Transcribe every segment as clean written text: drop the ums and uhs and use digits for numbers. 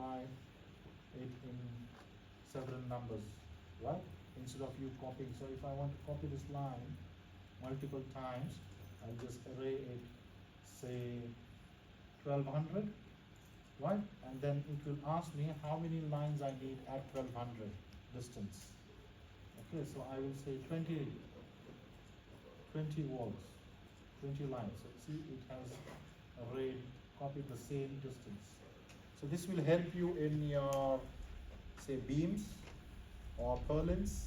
multiply it in several numbers, right? Instead of you copying. So if I want to copy this line multiple times, I'll just array it, say 1200, right? And then it will ask me how many lines I need at 1200 distance. Okay, so I will say 20 walls, 20 lines. So see, it has arrayed, copied the same distance. So this will help you in your, say, beams or purlins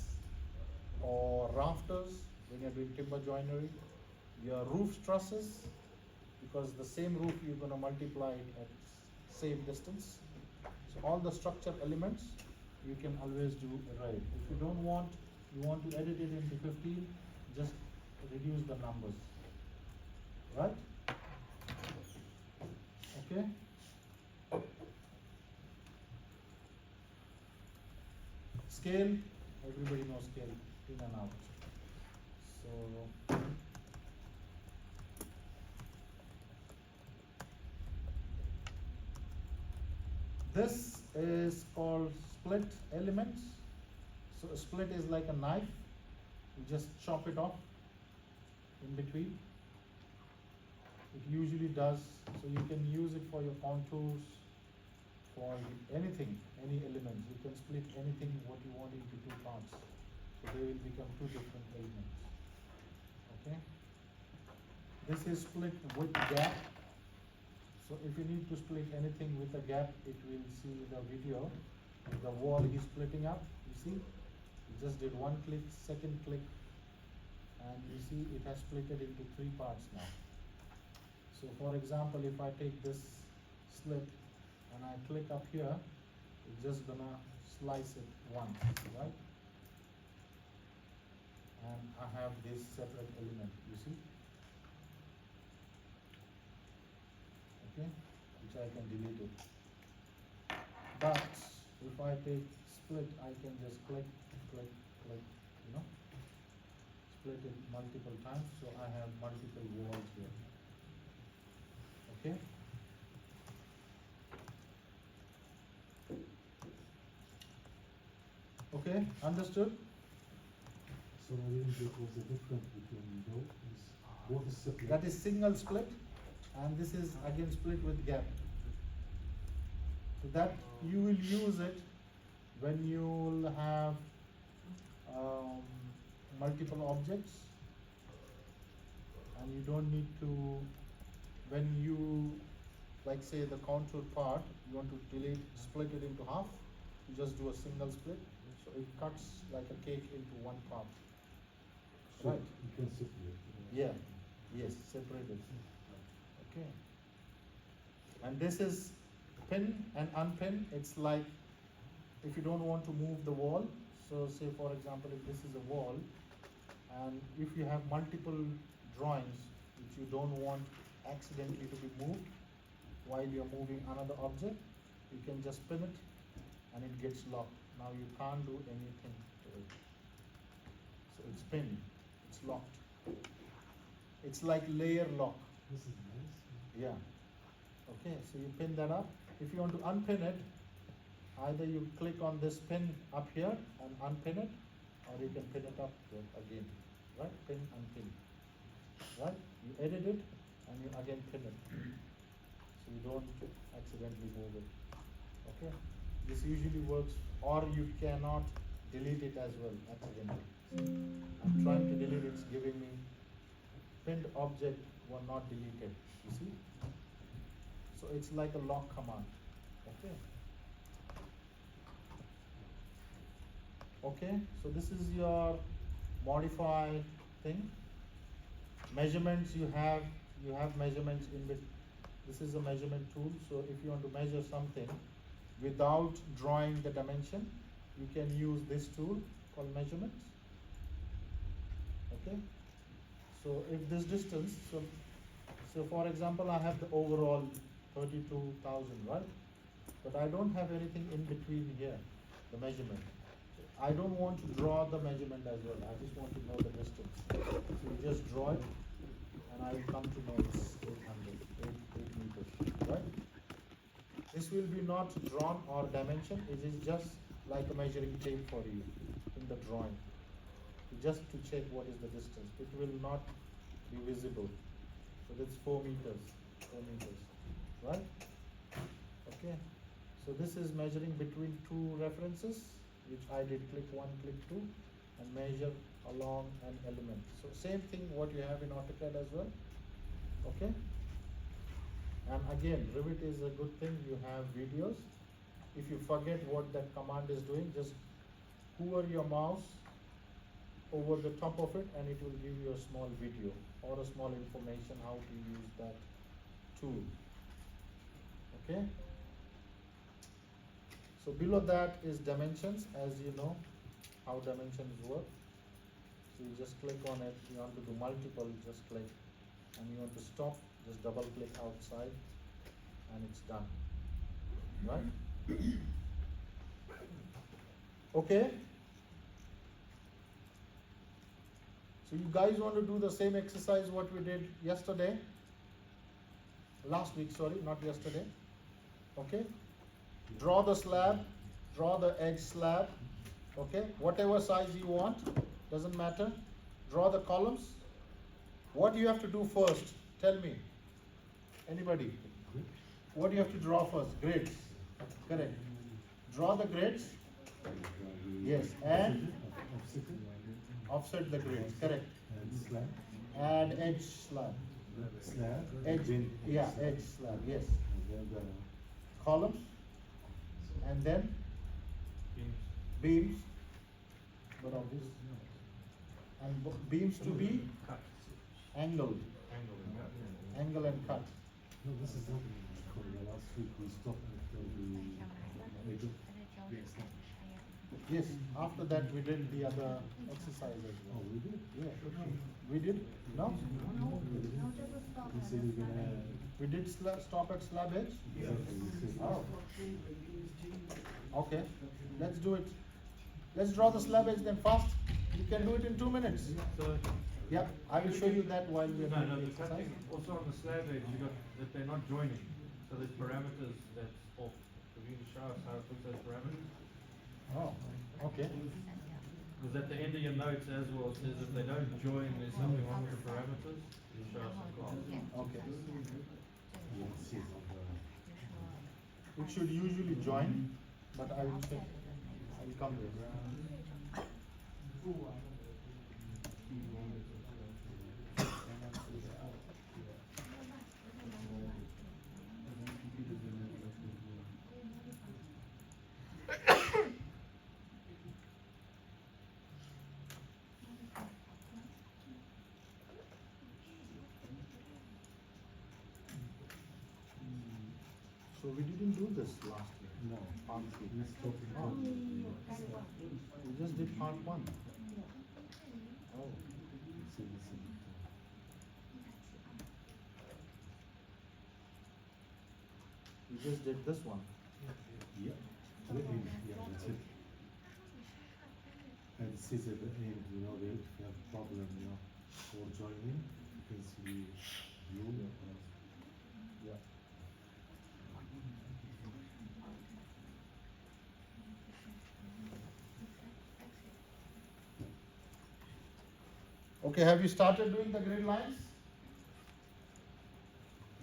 or rafters when you're doing timber joinery, your roof trusses, because the same roof you're going to multiply it at same distance. So all the structure elements you can always do array. If you don't want, you want to edit it into 15, just reduce the numbers, right? Okay. Scale, everybody knows scale, in and out. So this is called split elements. So a split is like a knife. You just chop it off in between. It usually does, so you can use it for your contours, for anything, any elements. You can split anything what you want into two parts. So they will become two different elements. Okay. This is split with gap. So if you need to split anything with a gap, it will see the video. The wall is splitting up, you see. You just did one click, second click, and you see it has split it into three parts now. So for example, if I take this slit and I click up here, it's just gonna slice it once, right? And I have this separate element, you see? Okay, which I can delete it. But if I take split, I can just click, click, click, you know, split it multiple times, so I have multiple walls here. Okay. Okay, understood? So I didn't get what's the difference between those? Both is separate. That is single split, and this is again split with gap. So that you will use it when you will have multiple objects, and you don't need to, when you, like say the contour part, you want to delete, split it into half, you just do a single split, so it cuts like a cake into one part. So Right. you can separate. Yeah, yes, separate it. Okay. And this is pin and unpin. It's like if you don't want to move the wall, so say for example, if this is a wall, and if you have multiple drawings which you don't want accidentally to be moved while you're moving another object, you can just pin it and it gets locked. Now you can't do anything to it. So it's pinned, it's locked. It's like layer lock. This is nice. Yeah. Okay, so you pin that up. If you want to unpin it, either you click on this pin up here and unpin it, or you can pin it up here again. Right? Pin, unpin. Right? You edit it and you again pin it. So you don't accidentally move it. Okay? This usually works, or you cannot delete it as well accidentally. I'm trying to delete it, it's giving me pinned object were not deleted. You see? So it's like a lock command. Okay. Okay, so this is your modify thing. Measurements you have measurements in with. This is a measurement tool. So if you want to measure something without drawing the dimension, you can use this tool called measurements. Okay. So if this distance, so for example, I have the overall 32,000, right? But I don't have anything in between here, the measurement. I don't want to draw the measurement as well. I just want to know the distance. So you just draw it, and I will come to know it's 8 meters, right? This will be not drawn or dimension, it is just like a measuring tape for you in the drawing. Just to check what is the distance. It will not be visible. So that's 4 meters. 4 meters. Right? Okay. So this is measuring between two references, which I did click 1, click 2, and measure along an element. So same thing what you have in AutoCAD as well. Okay. And again, Revit is a good thing. You have videos. If you forget what that command is doing, just hover your mouse over the top of it and it will give you a small video or a small information how to use that tool. Okay. So below that is dimensions, as you know how dimensions work. So you just click on it. You want to do multiple, just click, and you want to stop, just double click outside and it's done. Right? Okay. So you guys want to do the same exercise what we did yesterday? Last week, sorry, not yesterday. Okay? Draw the slab, draw the edge slab, okay? Whatever size you want, doesn't matter. Draw the columns. What do you have to do first? Tell me. Anybody? What do you have to draw first? Grids. Correct. Draw the grids. Yes, and offset the grids. Correct. And slab. And edge slab. Slab. Edge. Yeah, edge slab. Yes. And then the Columns. And then beams. But obvious. And beams to be angled. Angle and cut. no, this is not for the last week. We stopped after we did the extent. Yes, after that we did the other exercise as Oh, well. we did? Yeah. We did? No? We said we're gonna. We did stop at slab edge? Exactly, we said. Oh. Okay, let's do it. Let's draw the slab edge then fast. You can do it in 2 minutes. So, Yeah, I will show you that while we are no, no, doing the the exercise. cutting, also on the slab edge, you got that they're not joining. So there's parameters that's off. So you can show us how to fix those parameters. Oh, okay. Because at the end of your notes as well, it says if they don't join, there's something wrong with the parameters. You show us in class. Okay. Yeah, it says on the. It should usually join, but I will check. I will come there. So we didn't do this last year. No. Part three. We stopped in Oh. the. We just did part 1. Oh. See, this is. We just did this one. Yeah. At the end, yeah, that's it. And it says at the end, you know, if you have a problem, you know, or joining, you can see blue. Yeah. Okay, have you started doing the grid lines?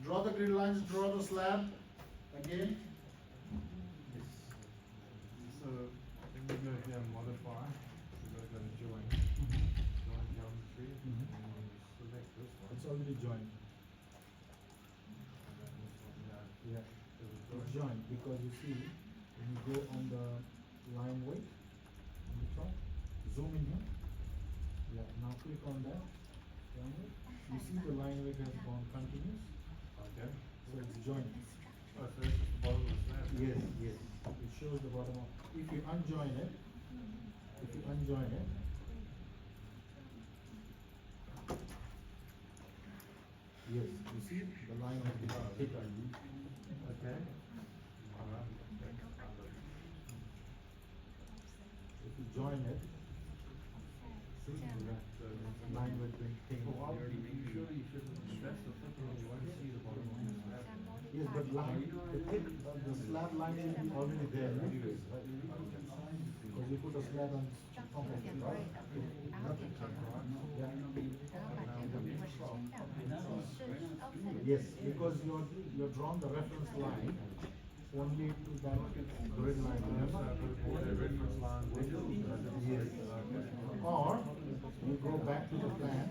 Draw the grid lines, draw the slab again. So, I think we go here and modify. We go to join. Join geometry. And then we select this one. It's already joined. And then this one here. Yeah. So we It's join. joined because you see, when you go on the line weight on the top, zoom in here. Yeah, now click on that. Line weight. You see the line weight has gone continuous, Okay. so it's joined. Oh, so this is the bottom of the slab. Yes. It shows the bottom of. If you unjoin it, yes, you see the line has become thicker. Okay. Alright. If you join it, So it's a line with the thing. You sure you shouldn't stress the foot on, you want to see the bottom of the slab. Yes, but line, the slab line will be already there anyways, right? Because you put a slab on top of it, right? Yes, because you're drawn the reference line only to that grid line, remember? The reference line. Yes. Or you go back to the plan.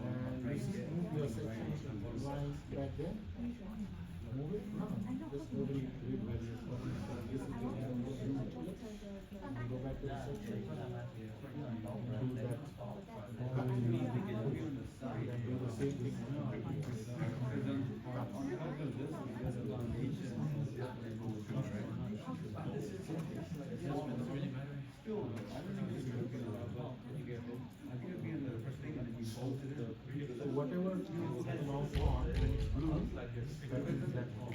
And you see, move your section line back there. Move it, no, just move it, read where you're going. This is the go back to the section. Do that. And then do the same thing. So whatever you put the mouse on, when it's blue, that means that no,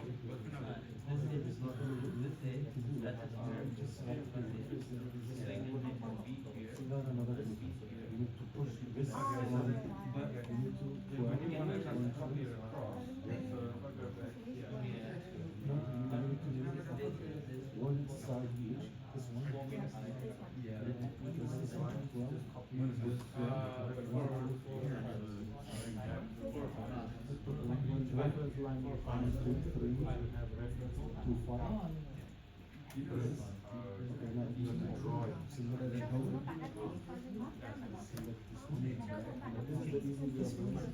you need to push this one. You need to When you want to copy it across, so if I go back here. no, you need to do one side each. This one. This is one as well. Reference line 1, 2, 3. You have reference 2, 5. Okay, now you have to draw it. Select this one. This is the easy way of doing it.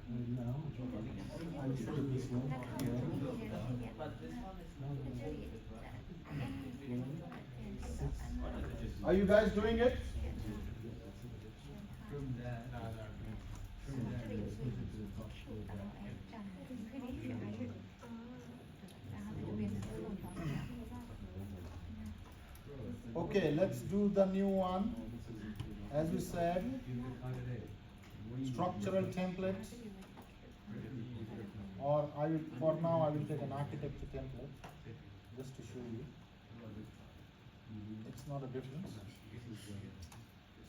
And now, I'll show you this one. Are you guys doing it? Okay, let's do the new one. As we said, structural template, or I will, for now, I will take an architecture template just to show you. It's not a difference.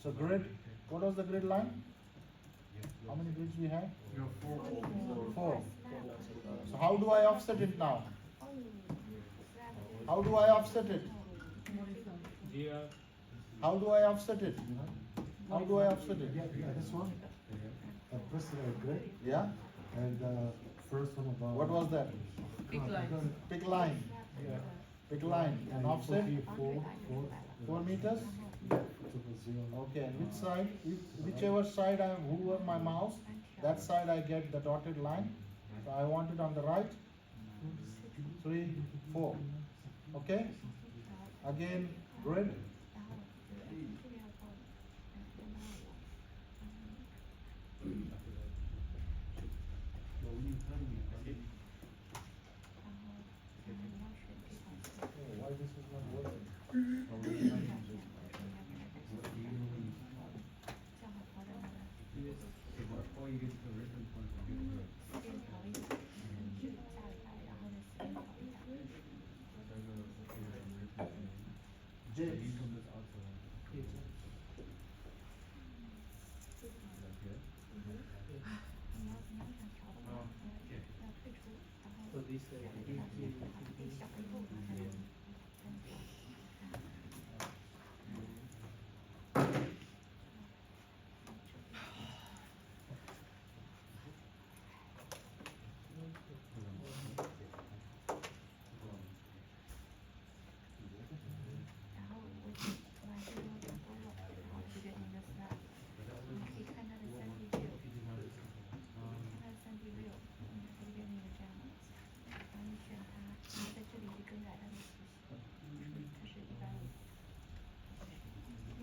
So grid, what was the grid line? How many grids we have? You have 4. 4. So how do I offset it now? How do I offset it? How do I offset it? How do I offset it? Yeah, this one. Press grid. Yeah? And first one about. What was that? Big line. Pick line. Yeah. Pick line. And offset? 4 meters? Okay, and which side? Whichever side I hover my mouse, that side I get the dotted line. So I want it on the right. 3, 4. Okay? Again, grid. Why this is not working?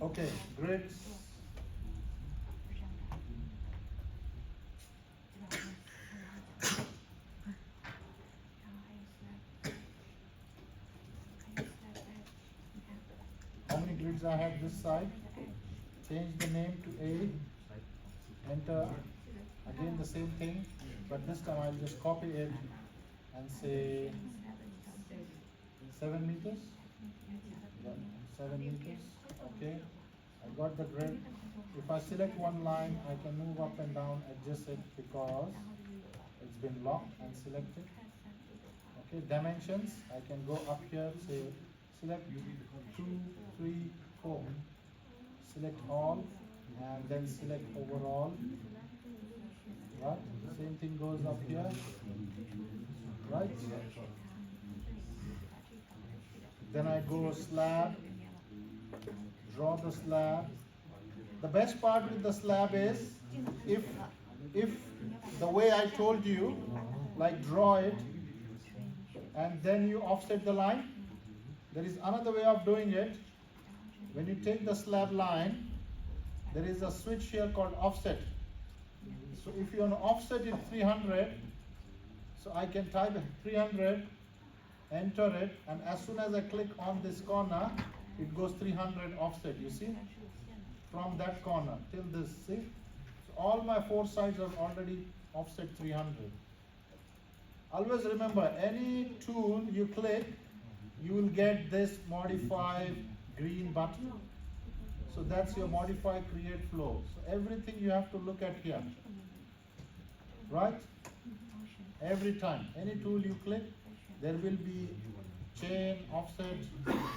Okay, grid. How many grids I have this side? Change the name to A. Enter. Again the same thing, but this time I'll just copy it and say 7 meters. Yeah, 7 meters. Okay, I got the grid. If I select one line, I can move up and down, adjust it because it's been locked and selected. Okay, dimensions, I can go up here, say select 2, 3, 4. Select all and then select overall. Right? Same thing goes up here. Right? Then I go slab, draw the slab. The best part with the slab is if the way I told you, like draw it and then you offset the line. There is another way of doing it. When you take the slab line, there is a switch here called offset. So if you want to offset it 300, so I can type 300, enter it, and as soon as I click on this corner, it goes 300 offset, you see? From that corner till this, see? So all my 4 sides are already offset 300. Always remember, any tool you click, you will get this modify green button. So that's your modify create flow. So everything you have to look at here. Right? Every time, any tool you click, there will be chain, offset,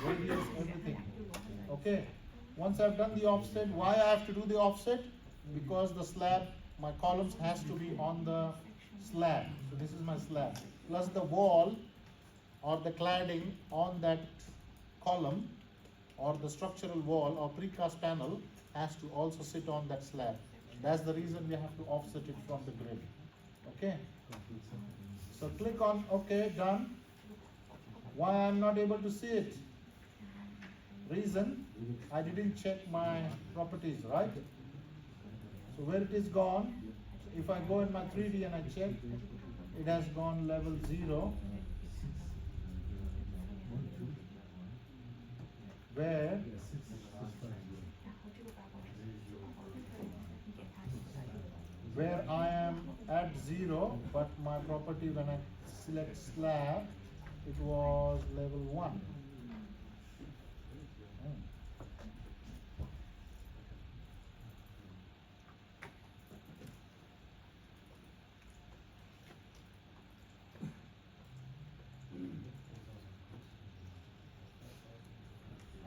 radius, everything. Okay? Once I've done the offset, why I have to do the offset? Because the slab, my columns has to be on the slab. So this is my slab. Plus the wall or the cladding on that column or the structural wall or precast panel has to also sit on that slab. That's the reason we have to offset it from the grid. Okay? So click on OK, done. Why I'm not able to see it? Reason, I didn't check my properties, right? So where it is gone, if I go in my 3D and I check, it has gone level 0. Where I am at 0, but my property when I select slab, it was level 1.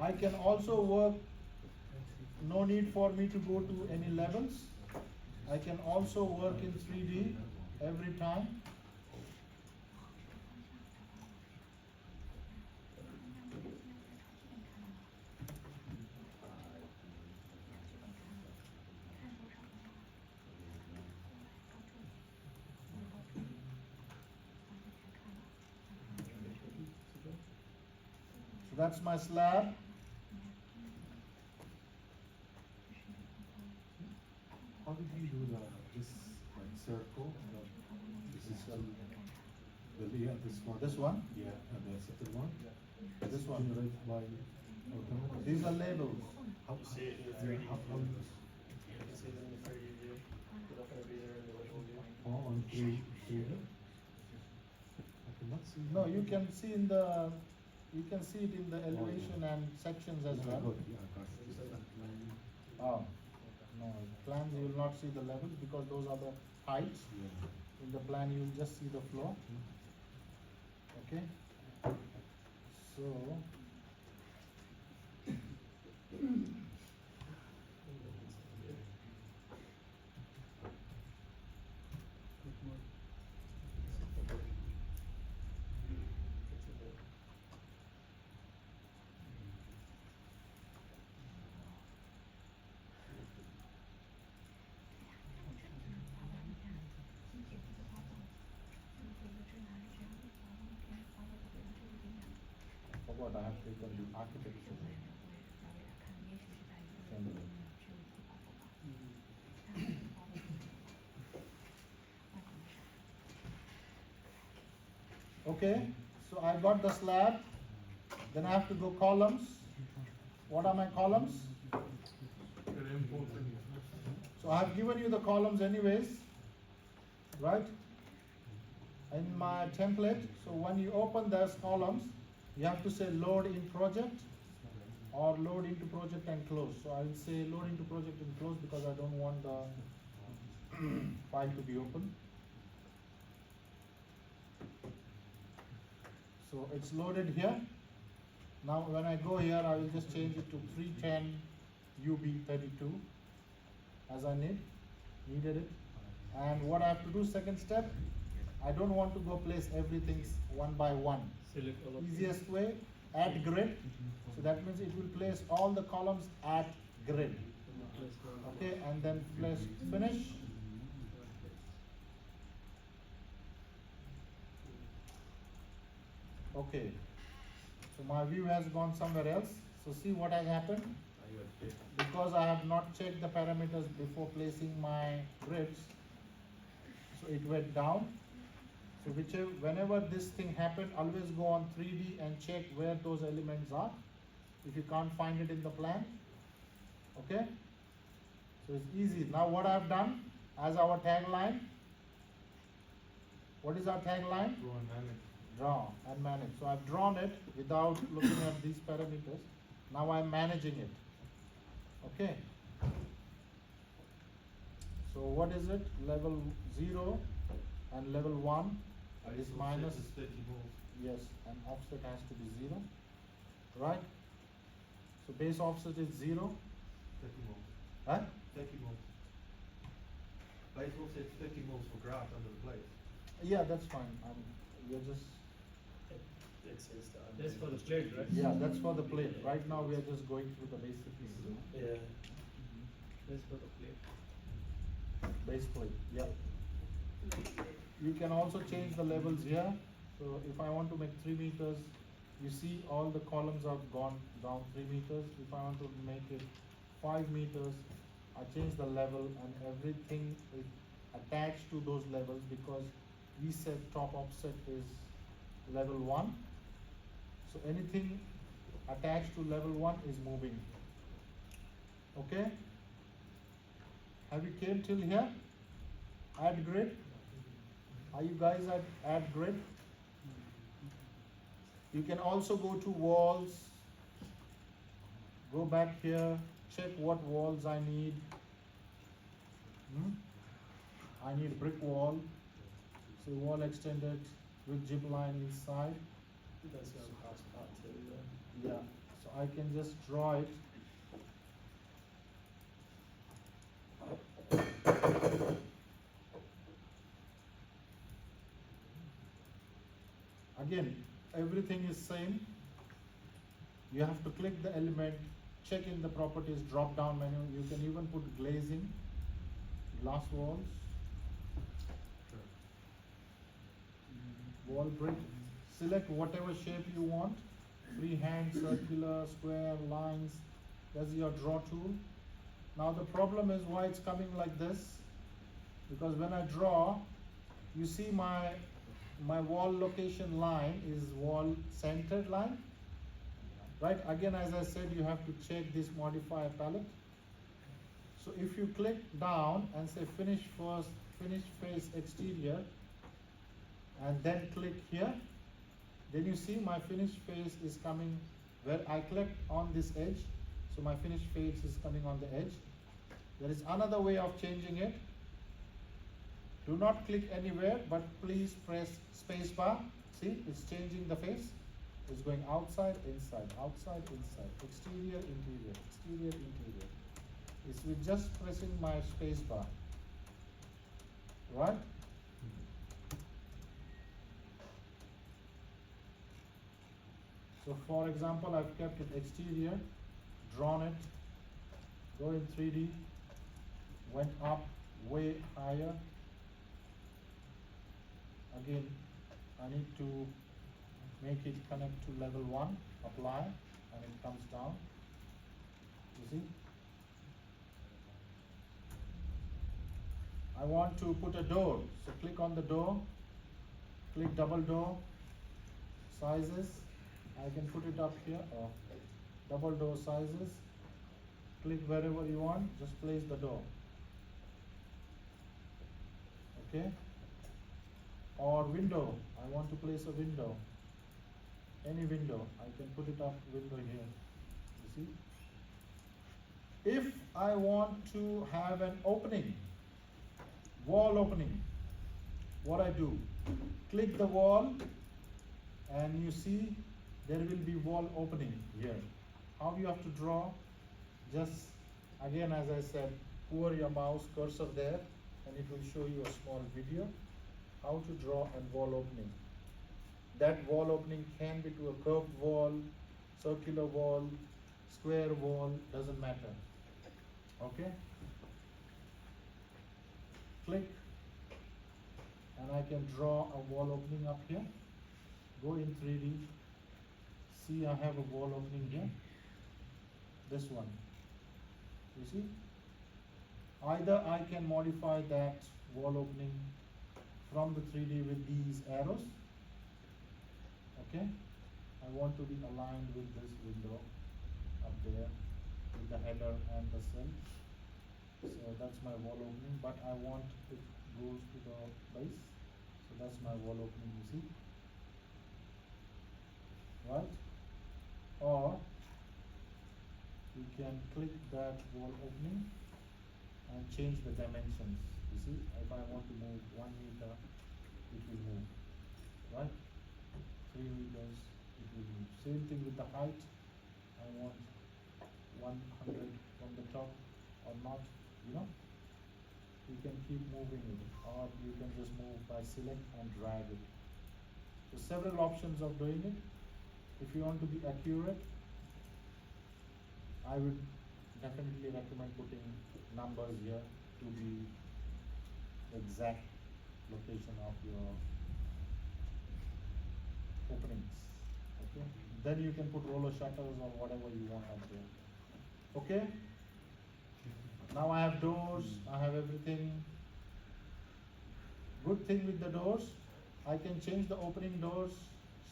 I can also work, no need for me to go to any levels. I can also work in 3D every time. So that's my slab. How did you do this like circle? This is this one. This one? Yeah, and the second one. This one. Generated by automatic. These are labels. How See it in the 3D. how You can see them in the 3D view. They're not going to be there in the visual view. on 3D? I cannot see. No, you can see in the, you can see it in the elevation and sections as Yeah, I well. got it, yeah, I got it. Oh, no, plans you will not see the levels because those are the heights. Yeah. In the plan you will just see the flow. Okay? So, I forgot I have taken the architecture. Okay, so I got the slab, then I have to go columns. What are my columns? Very important. So I have given you the columns anyways, right? In my template, so when you open those columns, you have to say load in project. or load into project and close. So I will say load into project and close because I don't want the file to be open. So it's loaded here. Now when I go here, I will just change it to 310 UB32 as I needed it. And what I have to do, second step, I don't want to go place everything one by one. Select all of Easiest way, add grid. So that means it will place all the columns at grid. Okay, and then place finish. Okay, so my view has gone somewhere else. So see what has happened. Because I have not checked the parameters before placing my grids, so it went down. So whenever this thing happened, always go on 3D and check where those elements are if you can't find it in the plan. Okay, so it's easy. Now what I've done as our tagline, what is our tagline? Draw and manage. Draw and manage. So I've drawn it without looking at these parameters. Now I'm managing it. Okay, so what is it? Level 0 and level 1 is minus, Is 30 volts. yes, and offset has to be 0, right? So base offset is 0, 30 volts. right? 30 volts. Base offset 30 volts for graft under the plate. Yeah, that's fine. We're just, It says that. That's for the plate, right? yeah, that's for the plate. Right now we are just going through the basic Yeah. That's for the plate. base plate, yeah. You can also change the levels here. So if I want to make 3 meters, you see all the columns have gone down 3 meters. If I want to make it 5 meters, I change the level and everything is attached to those levels because we said top offset is level 1. So anything attached to level 1 is moving. Okay? Have you came till here? Add grid. Are you guys at add grid? You can also go to walls. Go back here. Check what walls I need. I need brick wall. So wall extended with gym line inside. That's on past part 2 then. Yeah. So I can just draw it. Again, everything is same. You have to click the element, check in the properties, drop down menu. You can even put glazing, glass walls, wall brick. Select whatever shape you want. Freehand, circular, square, lines. That's your draw tool. Now the problem is why it's coming like this. Because when I draw, you see my wall location line is wall centered line. Right? Again, as I said, you have to check this modifier palette. So if you click down and say finish first, finish face exterior, and then click here, then you see my finish face is coming where I clicked on this edge. So my finish face is coming on the edge. There is another way of changing it. Do not click anywhere, but please press space bar. See, it's changing the face. It's going outside, inside, outside, inside, exterior, interior, exterior, interior. It's with just pressing my space bar. Right? So for example, I've kept it exterior, drawn it, go in 3D, went up way higher. Again, I need to make it connect to level 1, apply, and it comes down. You see? I want to put a door, so click on the door, click double door, sizes, I can put it up here, or double door sizes, click wherever you want, just place the door. Okay? Or window, I want to place a window, any window, I can put it up window here. You see. If I want to have an opening, wall opening, what I do, click the wall and you see there will be wall opening here. How you have to draw? Just again, as I said, hover your mouse cursor there and it will show you a small video how to draw a wall opening. That wall opening can be to a curved wall, circular wall, square wall, doesn't matter. Okay? Click and I can draw a wall opening up here. Go in 3D. See, I have a wall opening here. This one. You see? Either I can modify that wall opening from the 3D with these arrows. Okay? I want to be aligned with this window up there with the header and the cell. So that's my wall opening, but I want it goes to the base. So that's my wall opening, you see? Right? Or you can click that wall opening and change the dimensions. You see, if I want to move 1 meter, it will move. Right? 3 meters, it will move. Same thing with the height. I want 100 from the top or not, you know. You can keep moving it, or you can just move by select and drag it. So several options of doing it. If you want to be accurate, I would definitely recommend putting numbers here to be the exact location of your openings. Okay? Then you can put roller shutters or whatever you want up there. Okay? Now I have doors, I have everything. Good thing with the doors, I can change the opening doors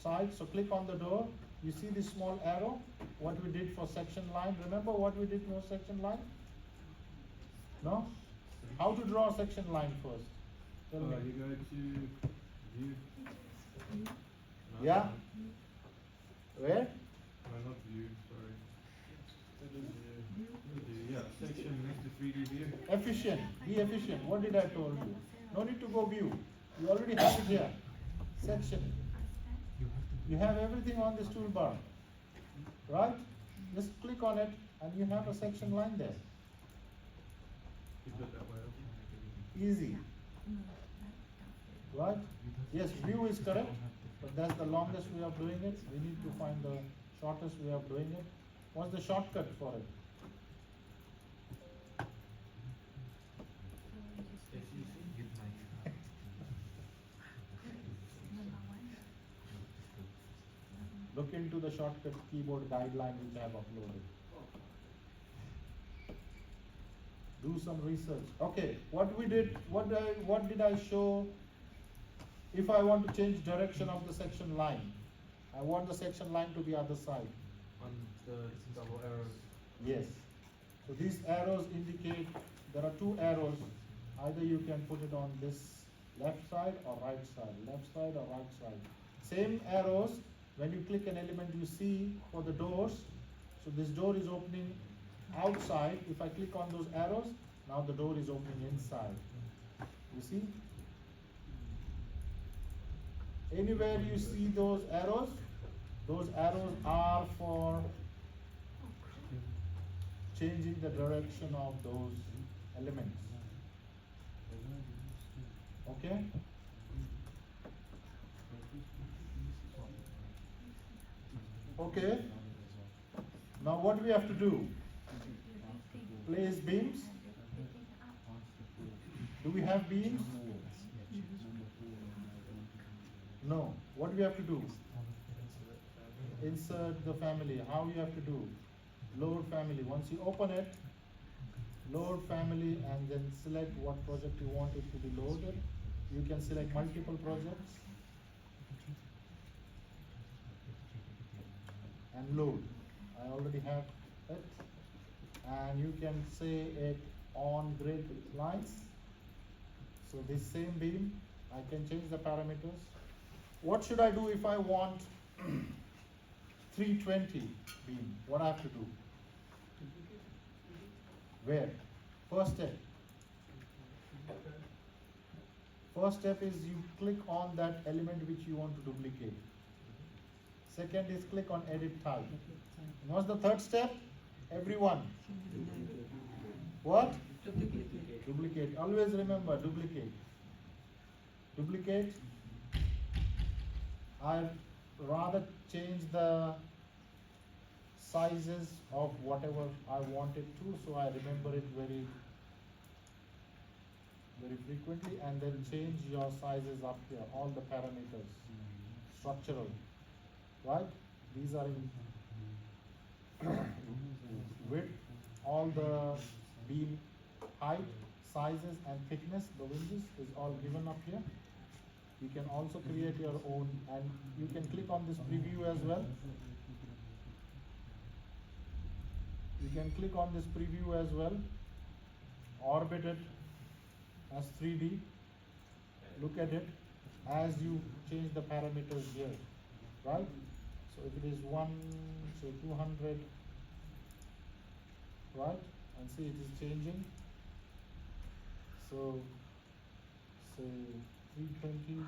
size. So click on the door, you see this small arrow, what we did for section line. Remember what we did for section line? No? How to draw a section line first? Tell me. You go to view. Yeah? Where? No, not view, sorry. Yeah, section next to 3D view. Efficient, be efficient. What did I told you? No need to go view. You already have it here. Section. You have everything on this toolbar. Right? Just click on it and you have a section line there. Keep it that way. Easy. Right? Yes, view is correct, but that's the longest way of doing it. We need to find the shortest way of doing it. What's the shortcut for it? Look into the shortcut keyboard guideline which I have uploaded. Do some research. Okay, what we did, what did I show? If I want to change direction of the section line, I want the section line to be other side. On the double arrows. Yes. So these arrows indicate, there are 2 arrows. Either you can put it on this left side or right side. Left side or right side. Same arrows, when you click an element you see for the doors. So this door is opening outside. If I click on those arrows, now the door is opening inside. You see? Anywhere you see those arrows are for changing the direction of those elements. Okay? Okay. Now what we have to do? Place beams. Do we have beams? No. What we have to do? Insert the family. How you have to do? Load family. Once you open it, load family and then select what project you want it to be loaded. You can select multiple projects and load. I already have it. And you can say it on grid lines. So this same beam, I can change the parameters. What should I do if I want 320 beam? What I have to do? Where? First step. First step is you click on that element which you want to duplicate. Second is click on edit type. And what's the third step? Everyone. What? Duplicate. Always remember, duplicate. Duplicate. I rather change the sizes of whatever I want it to, so I remember it very frequently, and then change your sizes up here, all the parameters, structural, right? These are in width, all the beam height, sizes and thickness, the hinges is all given up here. You can also create your own, and you can click on this preview as well. You can click on this preview as well, orbit it as 3D, look at it as you change the parameters here, right? So if it is 200, right? And see it is changing. So say 320,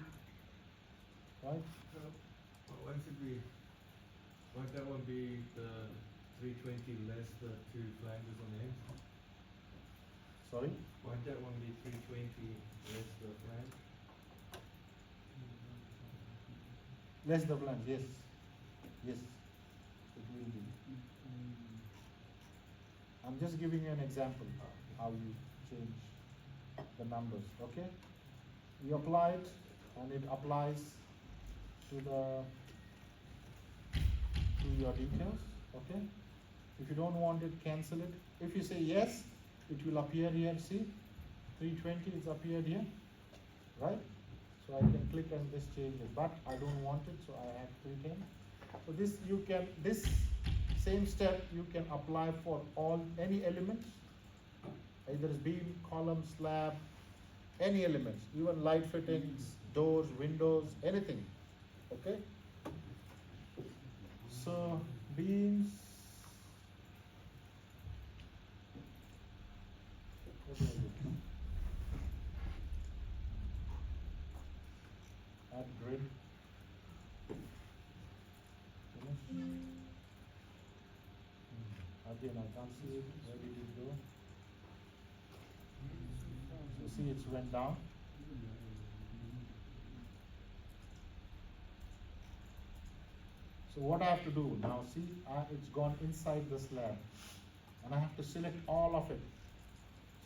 right? Won't that one be the 320 less the two flanges on the ends? Sorry? Won't that one be 320 less the flange? Less the blank, yes. Yes, it will be. I'm just giving you an example how you change the numbers, okay? You apply it and it applies to your details, okay? If you don't want it, cancel it. If you say yes, it will appear here, see? 320 is appeared here, right? So I can click and just change it, but I don't want it, so I have 310. So this same step you can apply for any elements, either beam, column, slab, any elements, even light fittings, doors, windows, anything, okay? So beams, what was it? Add grid. Finish. Again, I can't see it. Where did it go? So see, it's went down. So what I have to do now? See, it's gone inside the slab, and I have to select all of it.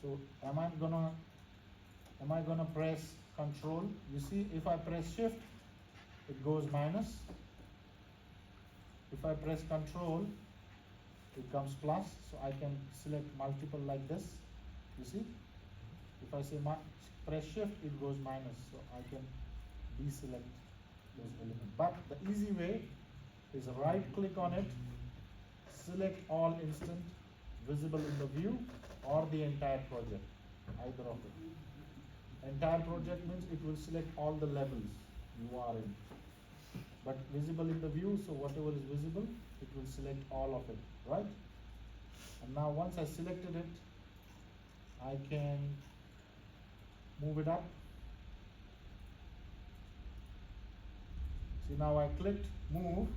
So am I gonna press Control? You see, if I press Shift, it goes minus. If I press Control, it comes plus. So I can select multiple like this. You see, if I say press Shift, it goes minus. So I can deselect those elements. But the easy way is right click on it, select all instant, visible in the view, or the entire project, either of it. Entire project means it will select all the levels you are in. But visible in the view, so whatever is visible, it will select all of it, right? And now once I selected it, I can move it up. See, now I clicked move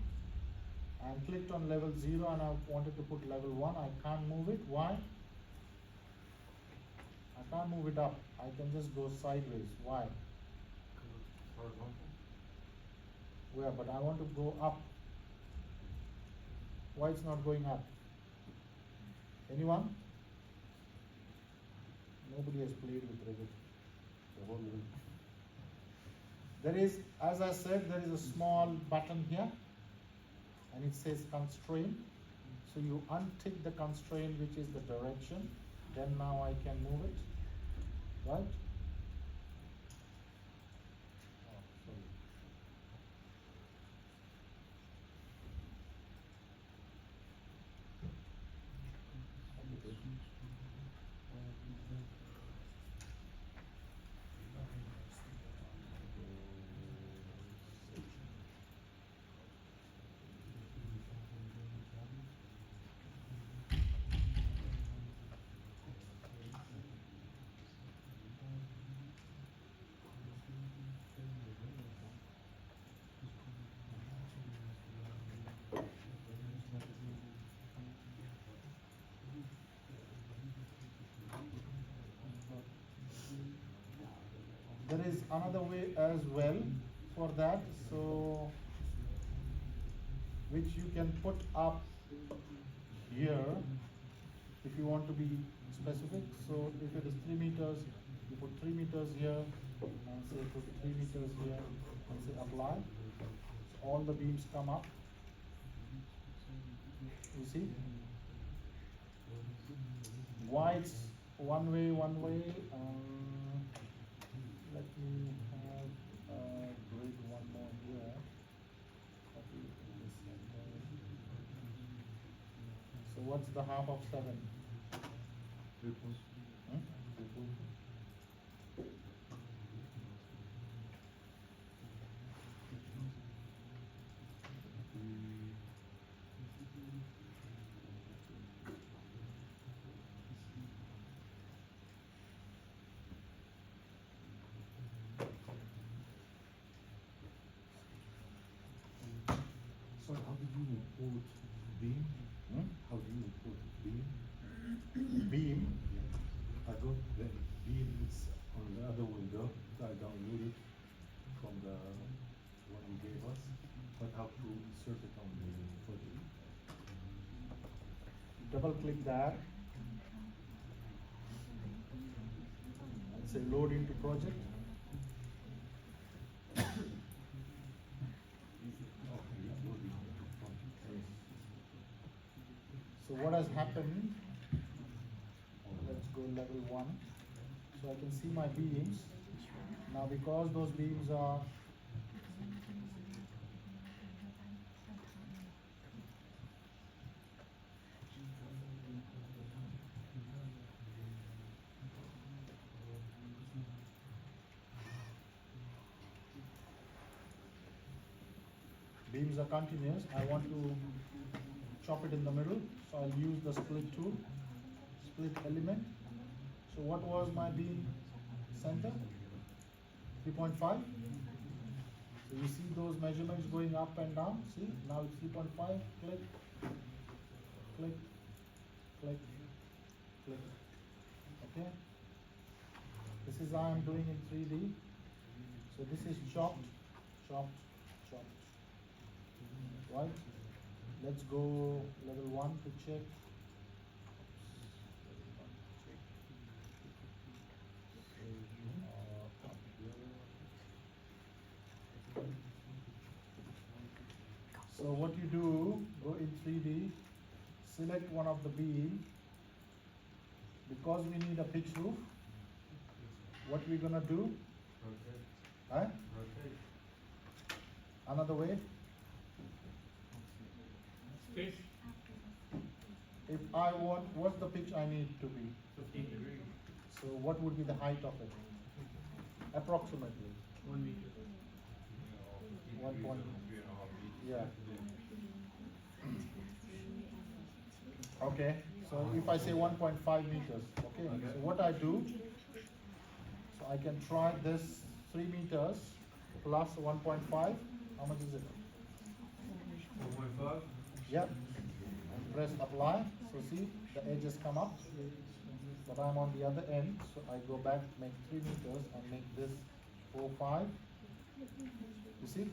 and clicked on level 0, and I wanted to put level 1. I can't move it. Why? I can't move it up. I can just go sideways. Why? Horizontal. Where? But I want to go up. Why it's not going up? Anyone? Nobody has played with Revit the whole week. There is, as I said, there is a small button here, and it says constraint. So you untick the constraint, which is the direction. Then now I can move it, right? Oh, sorry. There is another way as well for that, so which you can put up here if you want to be specific. So if it is 3 meters, you put 3 meters here and say put 3 meters here and say apply. So all the beams come up. You see? Why it's one way, one way? Let me have break one more here. Copy in the center. So what's the half of 7? Hmm? So how do you import beam? Hmm? How do you import beam? Beam. I got the beam, it's on the other window. I downloaded from the one you gave us, but how to insert it on the project? Double click that and say load into project. Okay, it's loading the project. So what has happened? Let's go level 1. So I can see my beams. Now because those beams are continuous, I want to chop it in the middle. So I'll use the split tool, split element. So what was my beam center? 3.5. So you see those measurements going up and down. See, now it's 3.5. Click, click, click, click. Okay. This is how I'm doing in 3D. So this is chopped, chopped, chopped. Right? Let's go level 1 to check. So what you do, go in 3D, select one of the beam. Because we need a pitch roof, what we're gonna do? Rotate. Huh? Rotate. Another way. Fish, If I want, what's the pitch I need to be? 15 degrees, So what would be the height of it? Approximately. 1 meter. 1 point. Yeah. Okay. So if I say 1.5 meters, okay. So what I do, so I can try this 3 meters plus 1.5. How much is it? 4.5. Yep. And press apply. So see, the edges come up. But I'm on the other end, so I go back, make 3 meters, and make this 4.5. You see?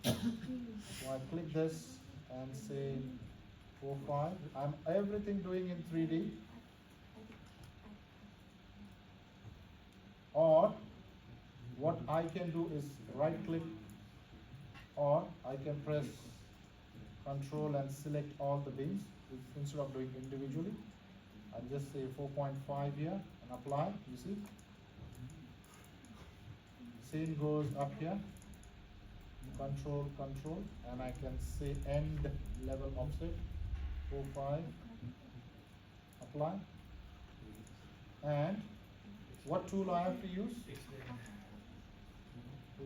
So I click this and say 4.5. I'm everything doing in 3D. Or what I can do is right click, or I can press Control and select all the beams instead of doing individually. I'll just say 4.5 here and apply. You see? Same goes up here. Control, control, and I can say end level offset 4.5. Apply. And what tool I have to use?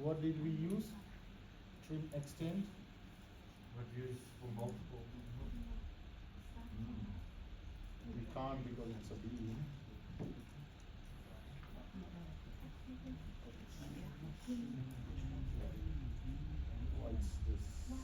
What did we use? Trim extend. But used for multiple. We can't because it's a beam. What's this? 4.5.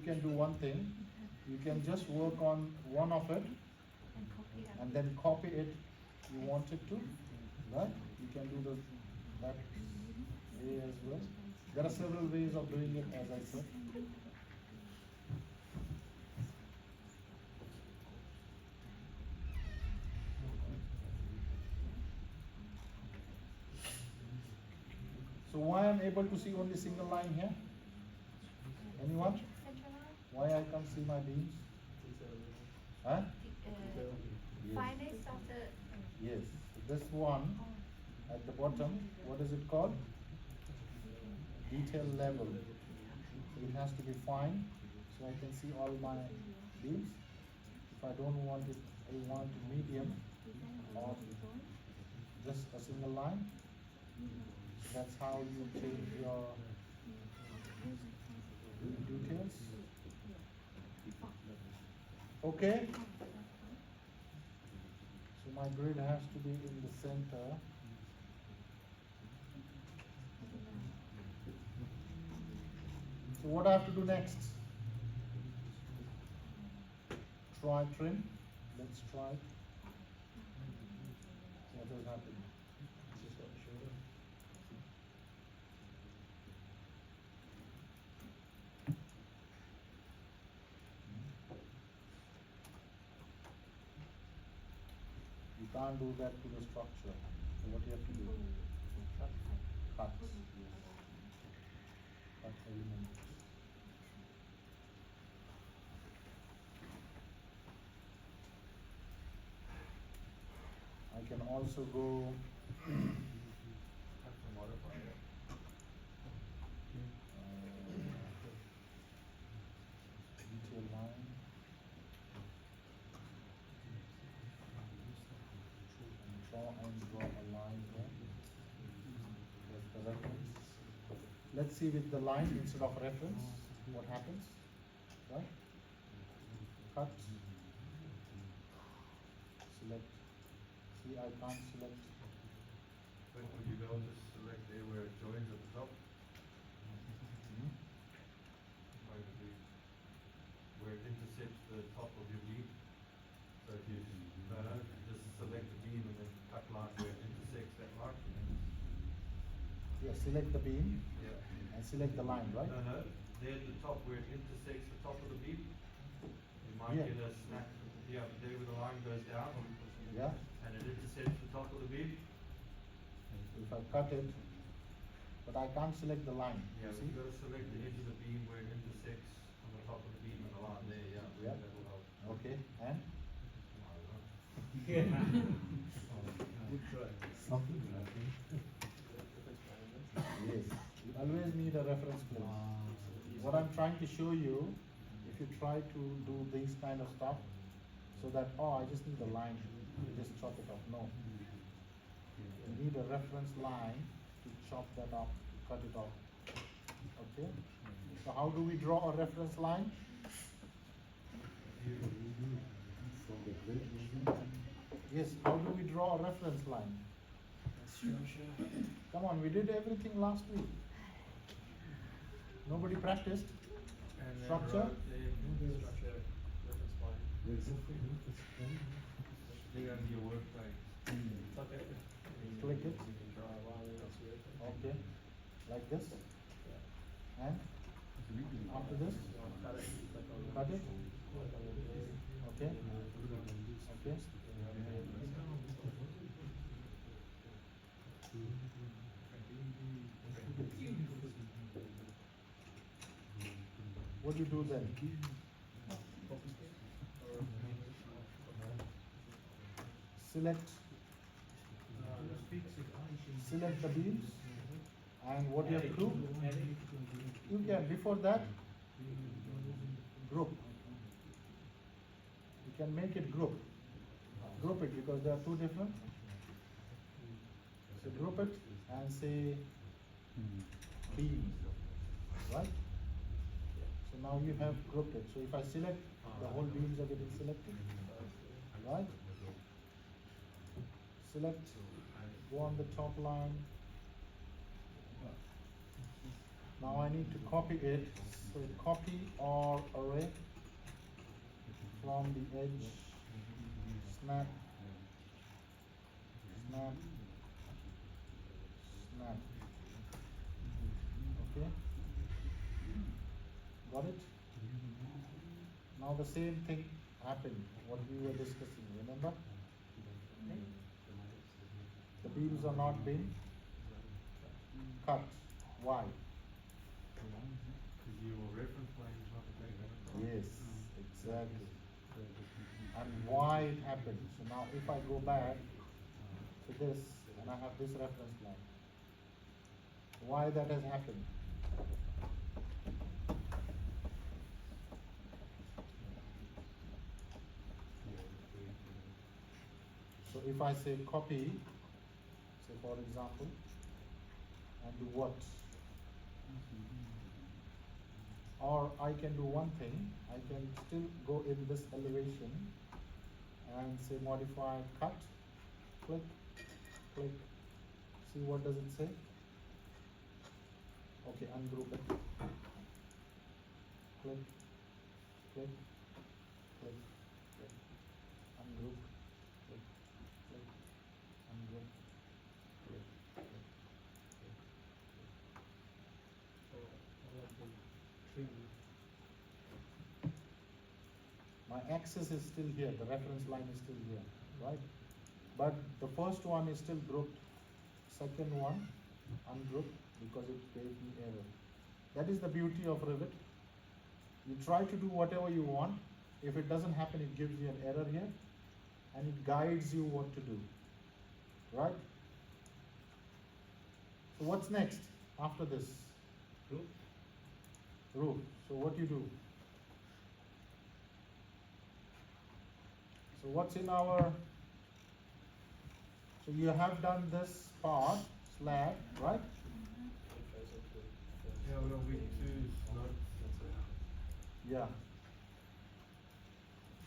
can do one thing. You can just work on one of it and then copy it you want it to, right? You can do that way as well. There are several ways of doing it, as I said. So why I'm able to see only single line here? Anyone? Why I can't see my beams? Huh? Finance of the Yes. So this one at the bottom, what is it called? Detail level. So it has to be fine, so I can see all my beams. If I don't want it, I want it medium or just a single line. So that's how you change your details. Okay. So my grid has to be in the center. So what I have to do next? Try trim. Let's try it. What has happened? Just got the shoulder. You can't do that to the structure. So what you have to do? Cut. Cut. Yes. Cut element. I can also go Have to modify it. detail line. And draw a line here. That's the reference. Let's see with the line instead of reference what happens. Right? Cut. Select. See, I can't select. But would you be able to select there where it joins at the top? Hmm? Where it intersects the top of your beam? So if you, just select the beam and then cut line where it intersects that line? Yeah, select the beam Yeah. and select the line, right? No, there at the top where it intersects the top of the beam, you might Yeah. get a snap, yeah, there where the line goes down, Yeah. and it intersects the top of the beam. If I cut it, but I can't select the line. Yeah, You we've see? got to select the edge of the beam where it intersects on the top of the beam and the line there, yeah, Yeah. that will help. Okay, and I don't know. Good try. Something happened. yes, you always need a reference plane. What I'm trying to show you, if you try to do these kind of stuff, so that, oh, I just need a line, you just chop it off. No. You need a reference line to chop that off, to cut it off. Okay? So how do we draw a reference line? From the grid. Yes, how do we draw a reference line? Structure. Come on, we did everything last week. Nobody practiced? And then Structure? right Structure. Reference line. There's something there on your work like, Click it. Click it. You can draw a line that's your thing. Okay, like this. And after this, You want to cut it, you click on the. cut it. Click on the blade. Okay. Okay. What do you do then? Select select the beams and what you have to do? You can, before that, group. You can make it group. Group it because they are two different. So group it and say beams, right? So now you have grouped it. So if I select, the whole beams are getting selected, right? Select, go on the top line. Now I need to copy it say copy or array from the edge, snap, snap, snap. Okay, got it? Now the same thing happened, what we were discussing, remember? The beams are not being cut. Why? Because your reference line is not there. Yes, exactly. And why it happened. So now if I go back to this and I have this reference line, why that has happened? So if I say copy, say for example, and do what? Or I can do one thing, I can still go in this elevation and say modify cut, click, click, see what does it say? Okay, ungroup it, click, click, click, click, ungroup, click, click, ungroup, click, click, click, So, I like the trim. my axis is still here, the reference line is still here, right? But the first one is still grouped, second one ungrouped because it gave me error. That is the beauty of Revit. You try to do whatever you want. If it doesn't happen, it gives you an error here and it guides you what to do, right? So what's next after this? Roof. Roof. So what you do? So what's in our, so you have done this part, slab, right? It tries it to first. Yeah, well, week 2 is not. That's it. Yeah.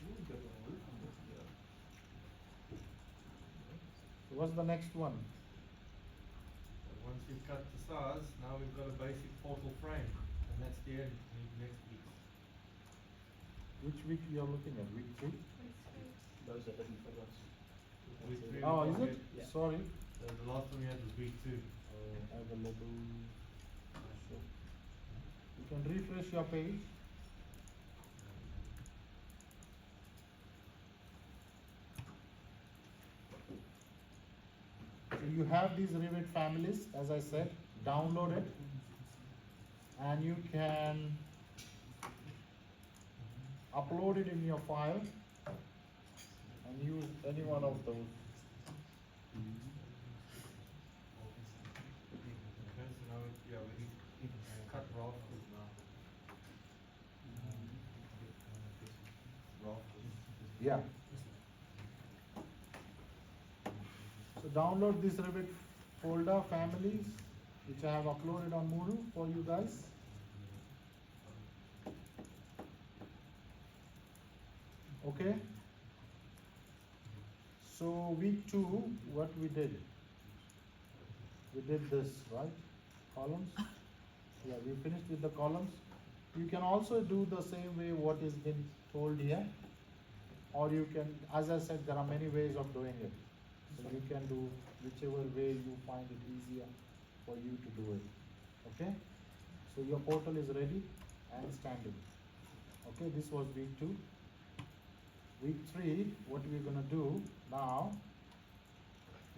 Really good on roof on this, yeah. So what's the next one? So once you've cut the stars, now we've got a basic portal frame, and that's the end. Next week. Which week you are looking at? Week 3? Those are hidden for us. Week 3. Oh, is it? Yeah. Sorry. The last one we had was week 2. Available. So you can refresh your page. So you have these Revit families, as I said, download it, and you can upload it in your file and use any one of those. Okay, so now yeah, we need to cut rafters now. Rafters. Yeah. So download this Revit folder families, which I have uploaded on Moodle for you guys. Okay. So week 2, what we did this, right? Columns. Yeah, we finished with the columns. You can also do the same way what is been told here, or you can, as I said, there are many ways of doing it. So you can do whichever way you find it easier for you to do it. Okay? So your portal is ready and standing. Okay, this was week 2. Week 3, what we're gonna do now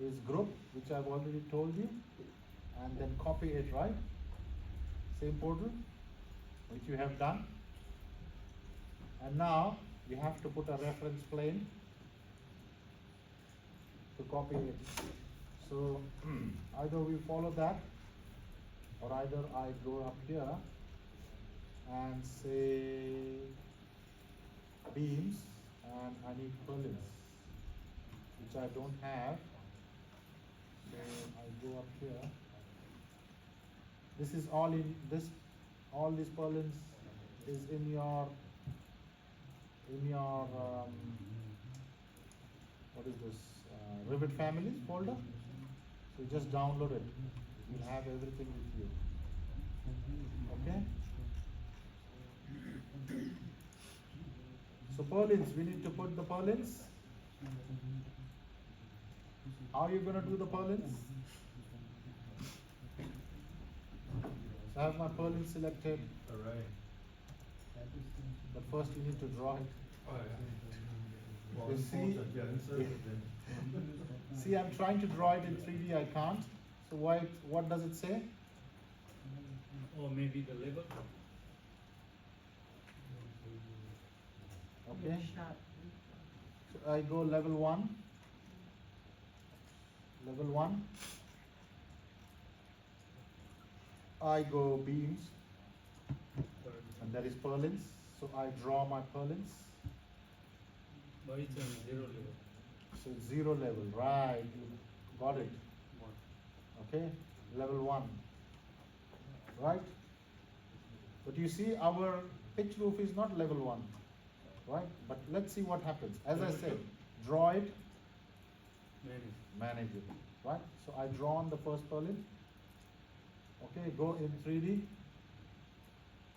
is group, which I've already told you, and then copy it, right? Same portal, which you have done. And now we have to put a reference plane to copy it. So either we follow that, or either I go up here and say beams, and I need purlins, which I don't have. So I go up here. This is all in this, all these purlins is in your what is this, Revit families folder. So just download it. You'll have everything with you. Okay? So purlins, we need to put the purlins. How are you going to do the purlins? So I have my purlin selected, Array. but first you need to draw it. Oh, yeah. Well, You see- important, yeah, insert it then. See, I'm trying to draw it in 3D, I can't. So what does it say? Or maybe the level. Okay. So I go level 1. Level 1. I go beams, and there is purlins. So I draw my purlins. But it's on 0 level. So it's 0 level, right? You got it. Okay, level 1, right? But you see, our pitch roof is not level 1, right? But let's see what happens. As I said, draw it, manage it, right? So I draw on the first purlin. Okay, go in 3D.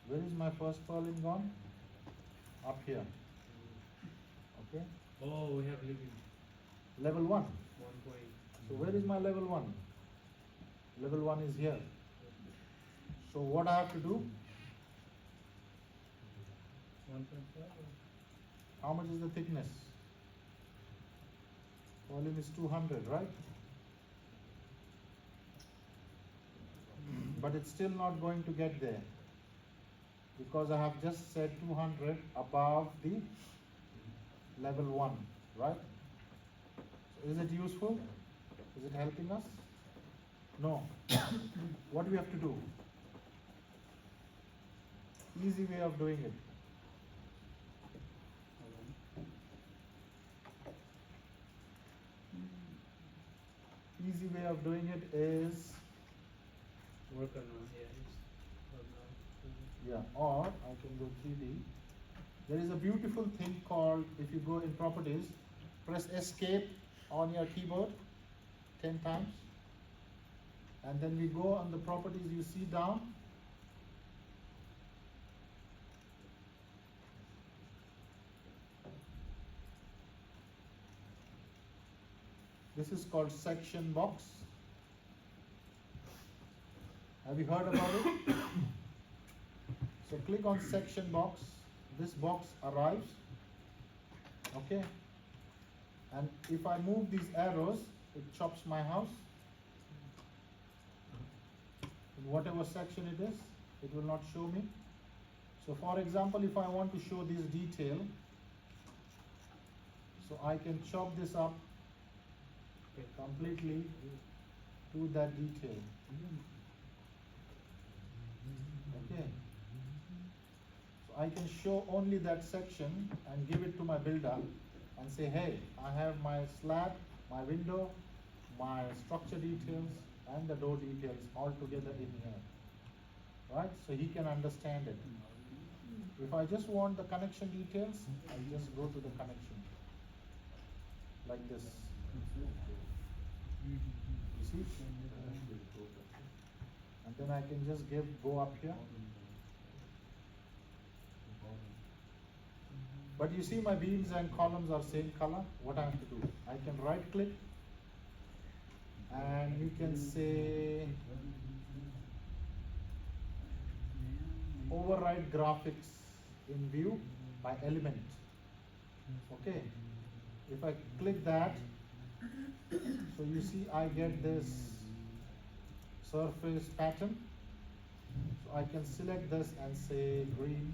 Where is my first purlin gone? Up here. Okay, Oh, we have living level 1. 1 point. So where is my level 1? Level 1 is here. So what I have to do? 1.5. How much is the thickness? Volume is 200, right? But it's still not going to get there because I have just said 200 above the level 1, right? So is it useful? Is it helping us? No. What do we have to do? Easy way of doing it. Easy way of doing it is, Work on yeah. yeah, or I can go 3D. There is a beautiful thing called, if you go in properties, press escape on your keyboard 10 times. And then we go on the properties, you see down. This is called section box. Have you heard about it? So click on section box. This box arrives. Okay. And if I move these arrows, it chops my house. In whatever section it is, it will not show me. So for example, if I want to show this detail, so I can chop this up completely to that detail. Okay. So I can show only that section and give it to my builder and say, hey, I have my slab, my window, my structure details and the door details all together in here. Right? So he can understand it. If I just want the connection details, I just go to the connection. Like this. You see? And then I can just go up here. But you see my beams and columns are same color. What I have to do? I can right click and you can say override graphics in view by element. Okay. If I click that, so you see I get this surface pattern. So I can select this and say green.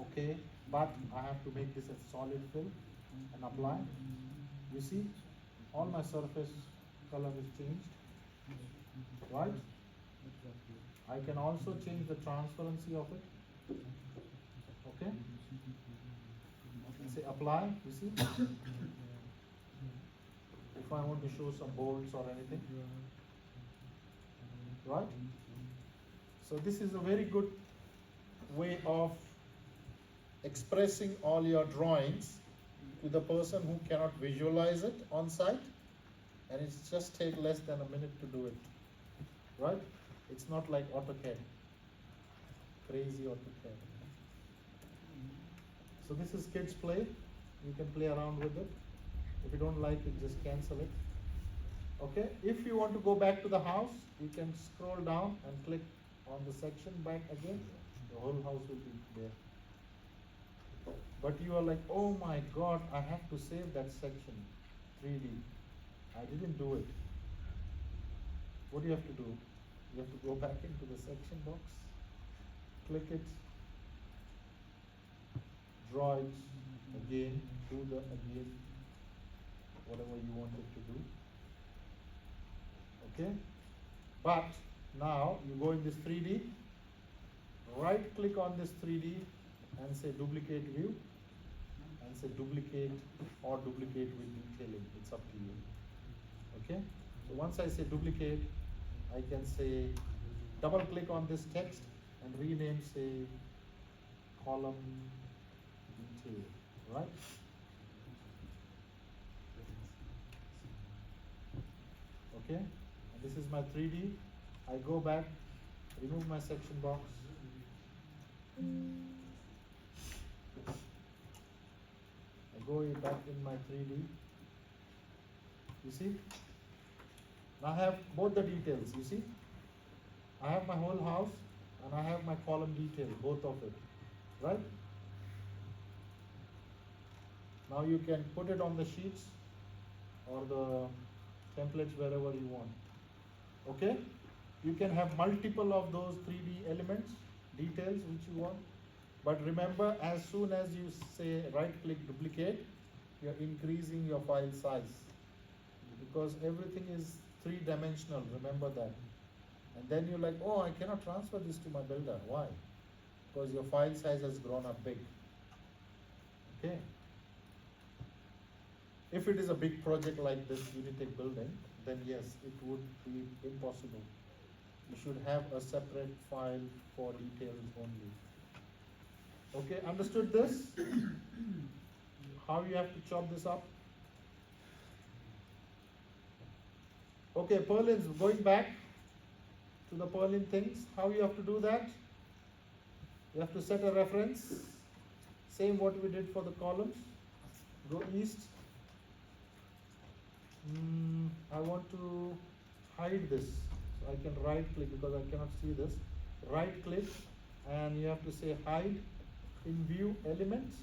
Okay, but I have to make this a solid fill and apply. You see, all my surface color is changed, right? I can also change the transparency of it. Okay, and say apply. You see, if I want to show some bolts or anything, right? So this is a very good way of expressing all your drawings to the person who cannot visualize it on site, and it's just take less than a minute to do it, right? It's not like AutoCAD, crazy AutoCAD. So this is kids play. You can play around with it. If you don't like it, just cancel it. Okay, if you want to go back to the house, you can scroll down and click on the section back again. The whole house will be there. But you are like, oh my God, I have to save that section 3D. I didn't do it. What do you have to do? You have to go back into the section box, click it, draw it again, do the again, whatever you wanted to do. Okay? But now you go in this 3D, right click on this 3D and say duplicate view and say duplicate or duplicate with detailing. It's up to you. Okay? So once I say duplicate, I can say double click on this text and rename, say, column detail, right? Okay, and this is my 3D. I go back, remove my section box. I go back in my 3D. You see? Now I have both the details, you see? I have my whole house and I have my column detail, both of it, right? Now you can put it on the sheets or the templates wherever you want. Okay? You can have multiple of those 3D elements, details which you want. But remember, as soon as you say right click duplicate, you're increasing your file size. Because everything is 3-dimensional, remember that. And then you're like, oh, I cannot transfer this to my builder. Why? Because your file size has grown up big. Okay? If it is a big project like this Unitech building, then yes, it would be impossible. You should have a separate file for details only. Okay, understood this? How you have to chop this up? Okay, purlins, going back to the purlin things, how you have to do that? You have to set a reference, same what we did for the columns. Go east. I want to hide this, so I can right click because I cannot see this. Right click and you have to say hide in view elements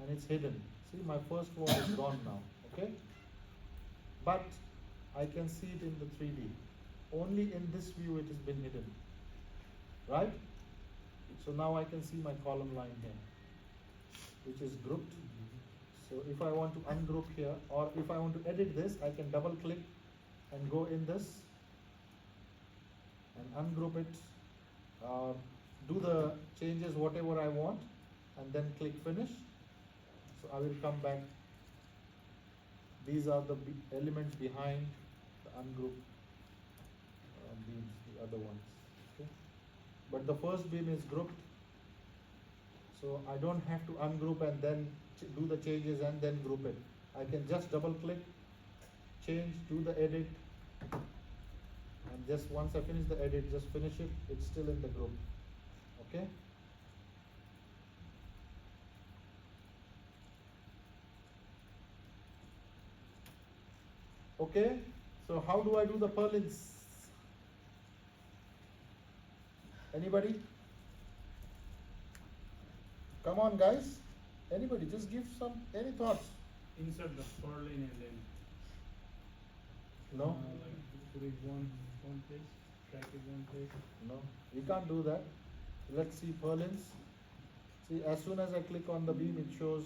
and it's hidden. See, my first wall is gone now, okay? But I can see it in the 3D. Only in this view it has been hidden, right? So now I can see my column line here, which is grouped. So if I want to ungroup here, or if I want to edit this, I can double click and go in this and ungroup it, do the changes whatever I want, and then click finish. So I will come back. These are the elements behind the ungroup beams, the other ones. Okay? But the first beam is grouped, so I don't have to ungroup and then do the changes and then group it. I can just double click, change, do the edit, and just once I finish the edit, just finish it. It's still in the group. Okay? Okay, so how do I do the purlins? Anybody? Come on, guys. Anybody, just give any thoughts. Insert the purlin and then No? like put it one place, track it one place. No, we can't do that. Let's see purlins. See, as soon as I click on the beam, it shows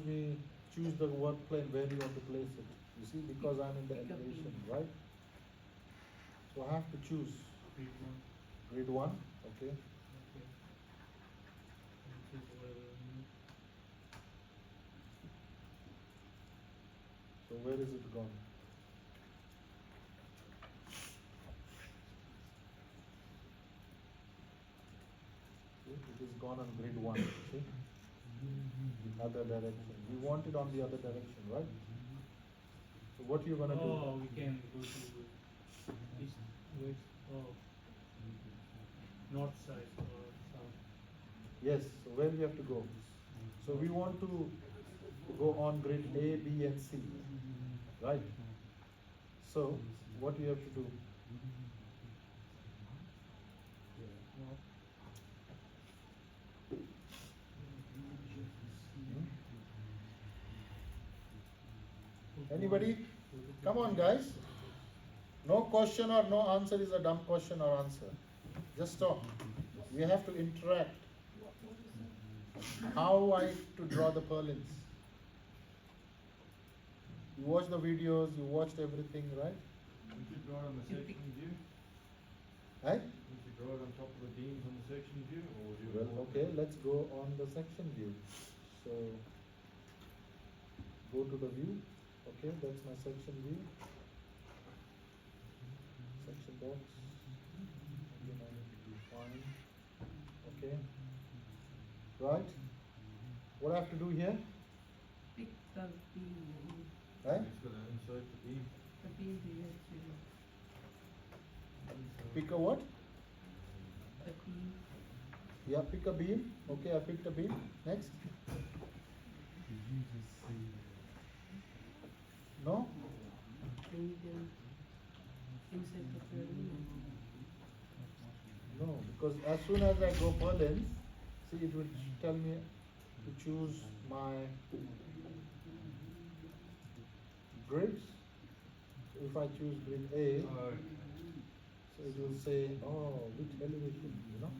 me choose the work plane where you want to place it. You see, because I'm in the elevation, right? So I have to choose Grid one. grid 1, okay. Okay. This is where So where is it gone? See, it is gone on grid 1, see? The other direction. We want it on the other direction, right? So what you're gonna do? oh, we can go to east, west, oh, north side or south. Yes, so where we have to go? So we want to go on grid A, B, and C, right? So what you have to do? Anybody? Come on, guys. No question or no answer is a dumb question or answer. Just talk. We have to interact. How I to draw the purlins? You watch the videos, you watched everything, right? Would you draw it on the section view? Right? Would you draw it on top of the beams on the section view, or would you? Well, okay, let's go on the section view. So, go to the view. Okay, that's my section view. Section box. Again, I need to define. Okay. Right? What I have to do here? Pick the beam, Right? Just gonna insert the beam. the beam here, Pick a what? the beam. Yeah, pick a beam. Okay, I picked a beam. Next. Did you just say No? Then you can insert the purlin. No, because as soon as I go purlins, see it would tell me to choose my grids. So if I choose grid A, so it will say, oh, which elevation, you know?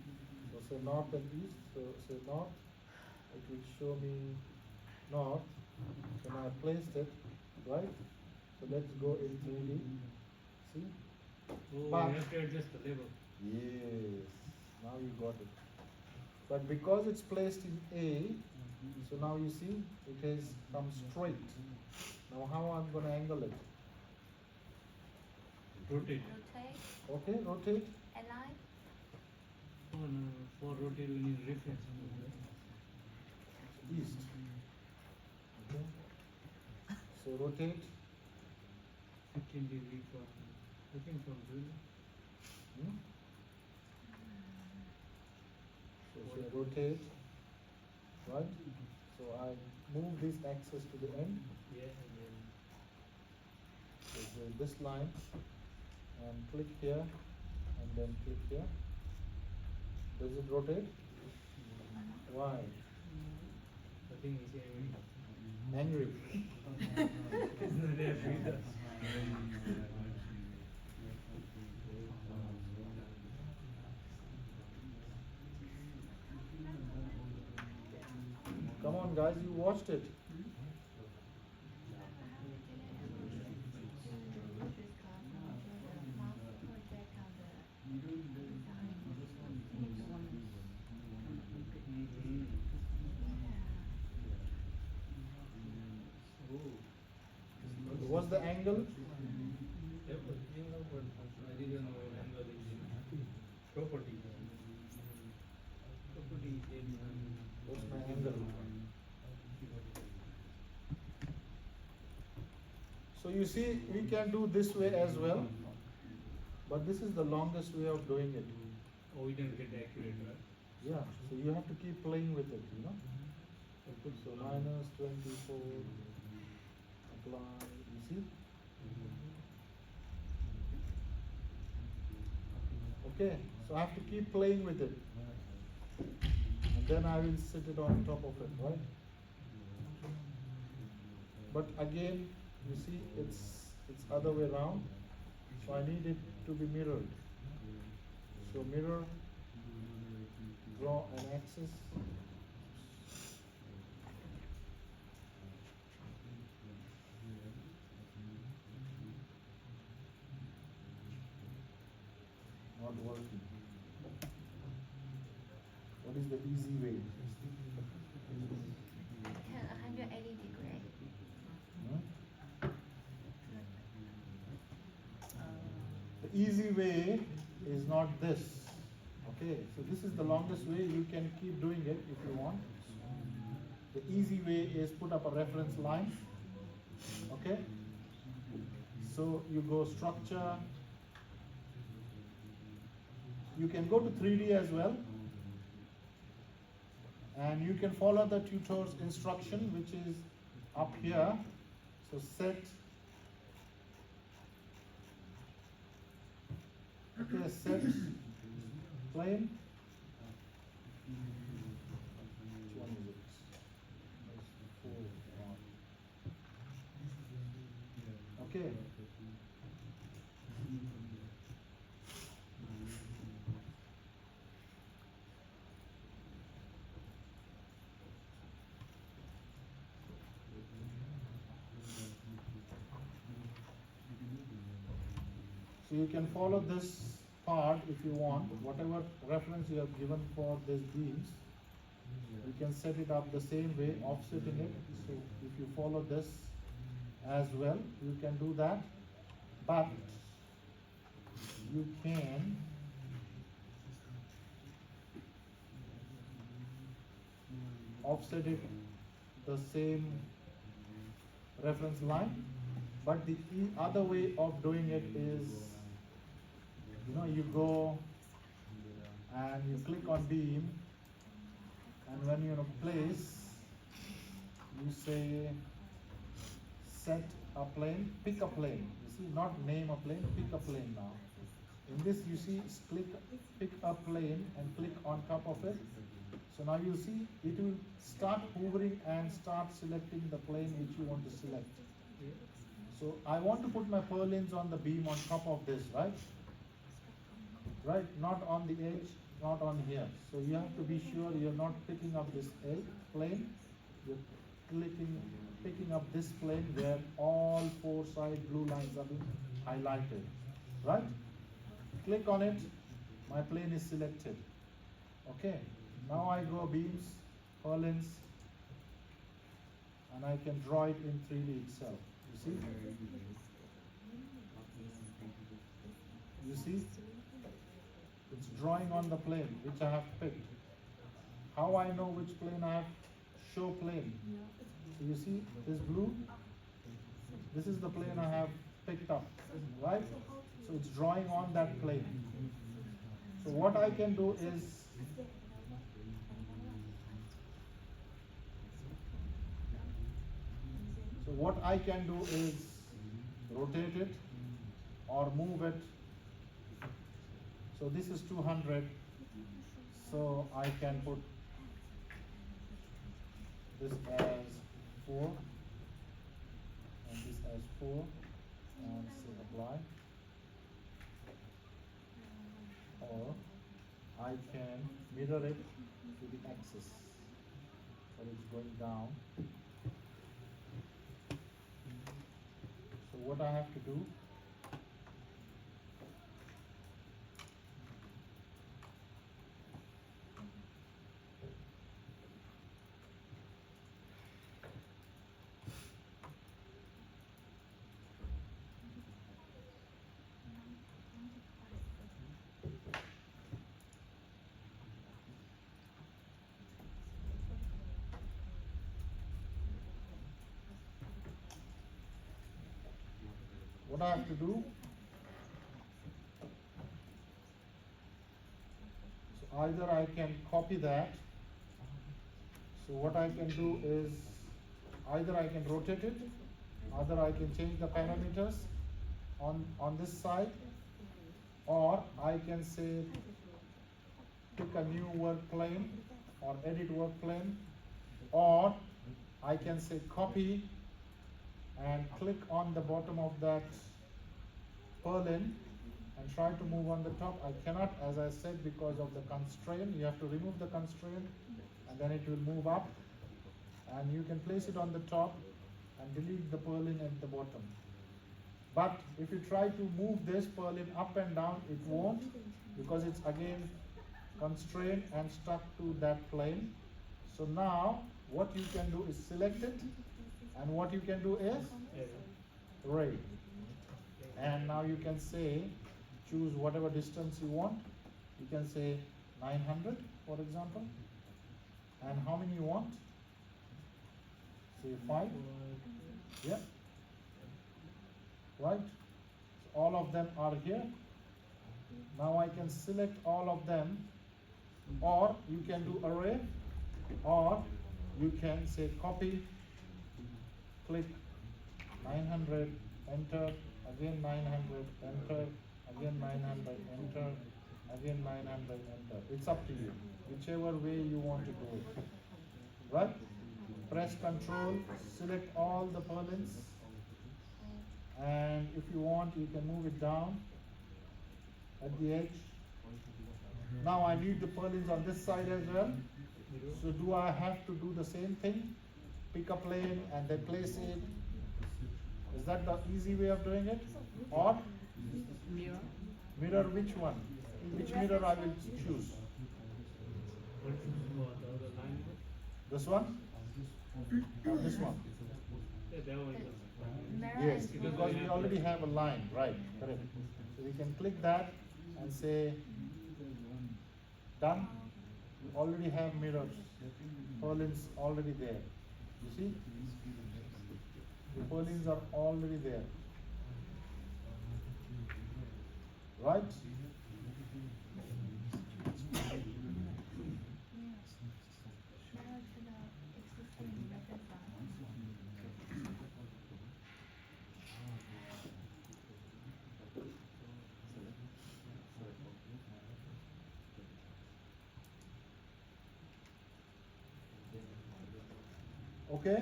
So say north and east, so say north, it will show me north. So now I placed it, right? So let's go in 3D. See? Oh, But- you have to adjust the level. Yes, now you got it. But because it's placed in A, so now you see it has come straight. Now how I'm gonna angle it? Rotate. Rotate, Okay, rotate. align, Oh no, for rotate we need reference. East. Okay. So rotate. 15 degree from, I think from June. Hmm? So say rotate. Right? So I move this axis to the end. Yeah, and then So say this line and click here and then click here. Does it rotate? Why? I think it's Angry. Come on guys, you watched it. What's the angle? Yep, angle, but I didn't know angle is property. Property is in What's my angle? So you see, we can do this way as well, but this is the longest way of doing it. oh, we didn't get accurate, right? Yeah, so you have to keep playing with it, you know. So put So so minus 24, apply, you see? Okay, so I have to keep playing with it. And then I will sit it on top of it, right? But again, you see, it's other way around. So I need it to be mirrored. So mirror, draw an axis. Not working. What is the easy way? turn 180 degree. Hmm? The easy way is not this. Okay, so this is the longest way. You can keep doing it if you want. The easy way is put up a reference line. Okay? So you go structure. You can go to 3D as well. And you can follow the tutor's instruction, which is up here. So set, okay, set plane. Which one is it? Four, one. Okay. So you can follow this part if you want, whatever reference you have given for these beams, you can set it up the same way, offsetting it. So if you follow this as well, you can do that, but you can offset it the same reference line, but the other way of doing it is, you go and you click on beam, and when you're in a place, you say set a plane, pick a plane. You see, not name a plane, pick a plane now. In this, you see, pick a plane and click on top of it. So now you see, it will start hovering and start selecting the plane which you want to select. So I want to put my purlins on the beam on top of this, right? Right, not on the edge, not on here. So you have to be sure you're not picking up this plane. You're picking up this plane where all four side blue lines are being highlighted, right? Click on it, my plane is selected. Okay, now I go beams, purlins, and I can draw it in 3D itself. You see? You see? It's drawing on the plane which I have picked. How I know which plane I have? Show plane. So you see this blue? This is the plane I have picked up, right? So it's drawing on that plane. So what I can do is, rotate it or move it. So this is 200. So I can put this as 4 and this as 4 and say apply. Or I can mirror it to the axis. So it's going down. So what I have to do, so either I can copy that. So what I can do is, either I can rotate it, either I can change the parameters on this side, or I can say pick a new work plane or edit work plane, or I can say copy and click on the bottom of that purlin and try to move on the top. I cannot, as I said, because of the constraint. You have to remove the constraint and then it will move up, and you can place it on the top and delete the purlin at the bottom. But if you try to move this purlin up and down, it won't, because it's again constrained and stuck to that plane. So now what you can do is select it, and what you can do is ray. And now you can say, choose whatever distance you want. You can say 900, for example. And how many you want? Say 5. Yeah. Right? So all of them are here. Now I can select all of them, or you can do array. or you can say copy, click 900, enter, again 900, enter, again 900, enter, again 900, enter. It's up to you, whichever way you want to do it. Right? Press Control, select all the purlins, and if you want, you can move it down at the edge. Now I need the purlins on this side as well. So do I have to do the same thing? Pick a plane and then place it. Is that the easy way of doing it? Or Mirror. mirror which one? Which mirror I will choose? What, the other line? This one? Or this one? Yeah, that one. Mirror Yes, is because one. we already have a line, right, correct. So we can click that and say, done. We already have mirrors, purlins already there. You see? The purlins are already there. Right? Mirror to the existing reference line. Okay?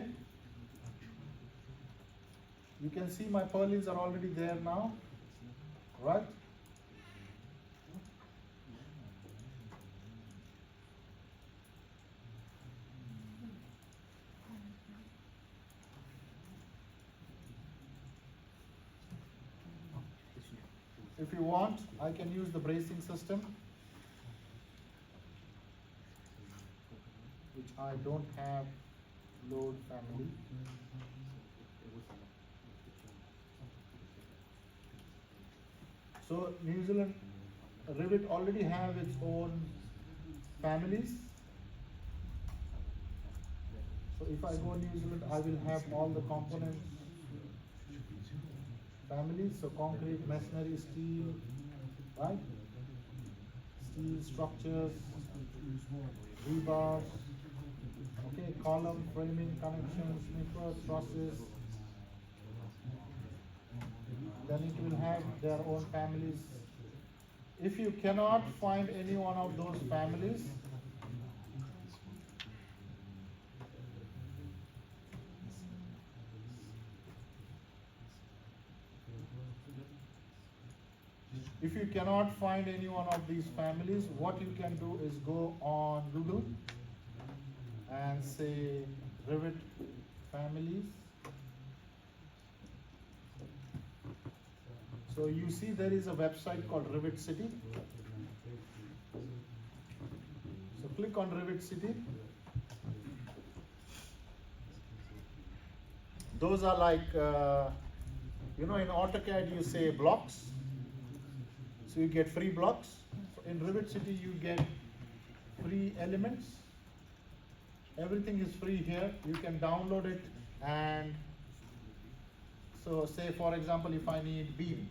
You can see my purlins are already there now, right? If you want, I can use the bracing system, which I don't have load family. So New Zealand Revit already have its own families. So if I go New Zealand, I will have all the components families. So concrete, masonry, steel, right? Steel structures, rebars, okay, column, framing, connections, snippers, trusses. Then it will have their own families. If you cannot find any one of those families, if you cannot find any one of these families, what you can do is go on Google and say Revit families. So you see there is a website called Revit City. So click on Revit City. Those are like, in AutoCAD you say blocks. So you get free blocks. So in Revit City you get free elements. Everything is free here. You can download it, and so say for example if I need beams,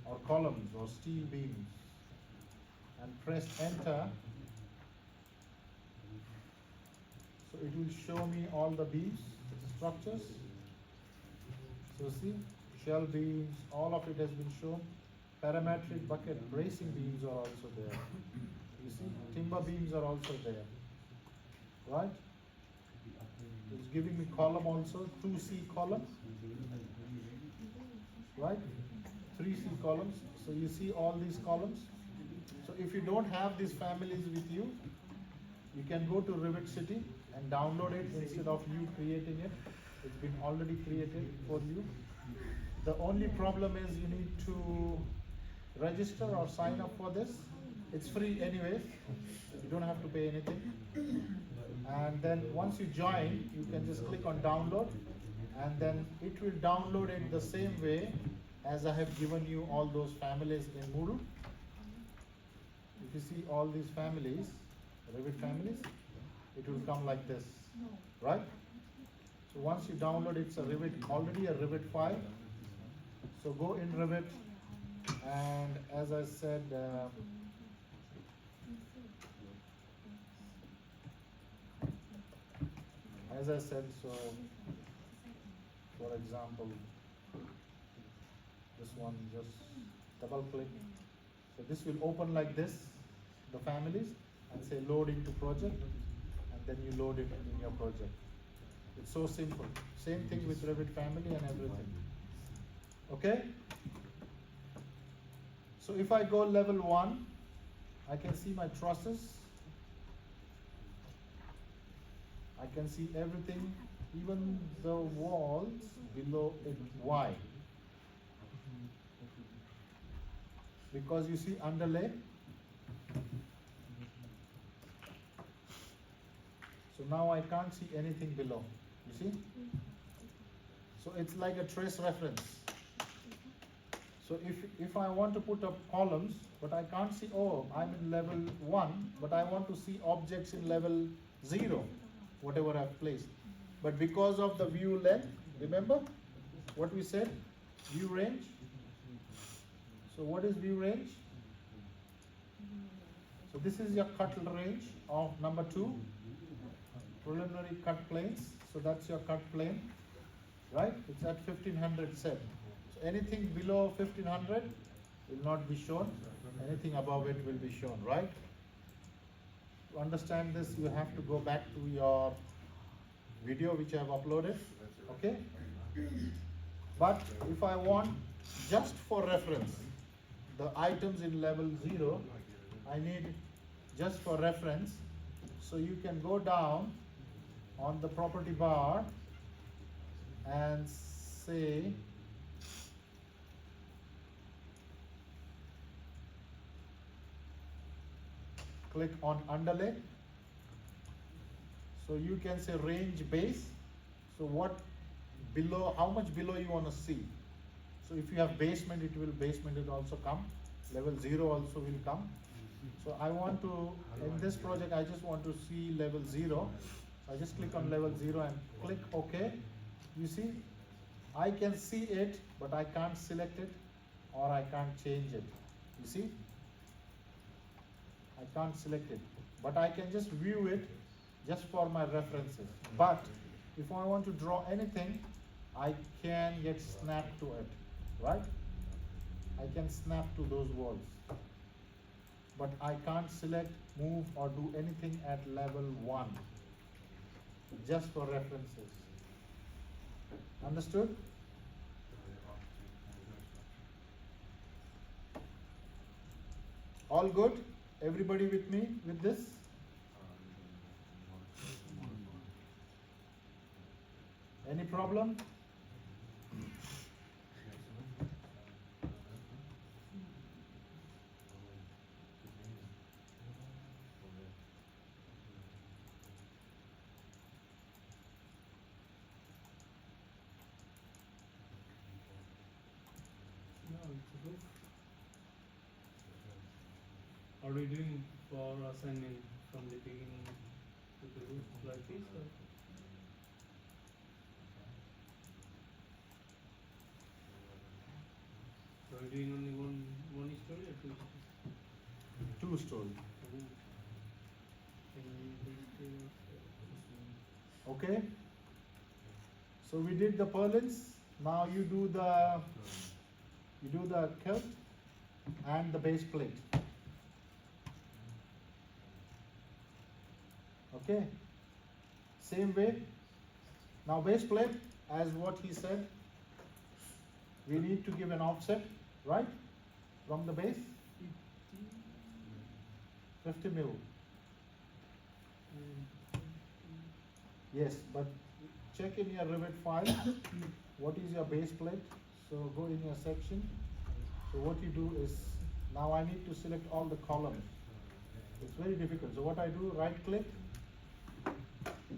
or columns or steel beams, and press enter. So it will show me all the beams, structures. So see, shell beams, all of it has been shown. Parametric bucket bracing beams are also there. You see, timber beams are also there, right? It's giving me column also, 2C column, right? 3C columns. So you see all these columns. So if you don't have these families with you, you can go to Revit City and download it instead of you creating it. It's been already created for you. The only problem is you need to register or sign up for this. It's free anyways. You don't have to pay anything. And then once you join, you can just click on download, and then it will download it the same way as I have given you all those families in Moodle. If you see all these families, Revit families, it will come like this, right? So once you download, it's already a Revit file. So go in Revit, and as I said, As I said, so for example, this one just double click. So this will open like this, the families, and say load into project, and then you load it in your project. It's so simple. Same thing with Revit family and everything. Okay? So if I go level 1, I can see my trusses. I can see everything, even the walls below it. Why? Because you see underlay. So now I can't see anything below. You see? So it's like a trace reference. So if I want to put up columns, but I can't see, oh, I'm in level 1, but I want to see objects in level 0, whatever I've placed. But because of the view length, remember what we said? View range. So what is view range? So this is your cut range of number 2, preliminary cut planes. So that's your cut plane, right? It's at 1500 set. So anything below 1500 will not be shown. Anything above it will be shown, right? To understand this, you have to go back to your video which I have uploaded, okay? But if I want, just for reference, the items in level 0, I need just for reference. So you can go down on the property bar and say click on underlay. So you can say range base. So what below, how much below you want to see. So if you have basement, it will basement it also come. Level 0 also will come. So I want to, in this project, I just want to see level 0. I just click on level 0 and click OK. You see, I can see it, but I can't select it or I can't change it. You see? I can't select it, but I can just view it just for my references. But if I want to draw anything, I can get snapped to it, right? I can snap to those walls. But I can't select, move or do anything at level 1, just for references. Understood? All good? Everybody with me with this? Any problem? No, it's a roof. Are we doing for assignment from the beginning to the roof like this? Or? Are we doing only one story or two stories? 2 story. Okay? So we did the purlins. Now you do the kilt and the base plate. Okay? Same way. Now base plate, as what he said, we need to give an offset, right? From the base. 50 mil. Yes, but check in your Revit file, what is your base plate. So go in your section. So what you do is, now I need to select all the columns. It's very difficult. So what I do, right click.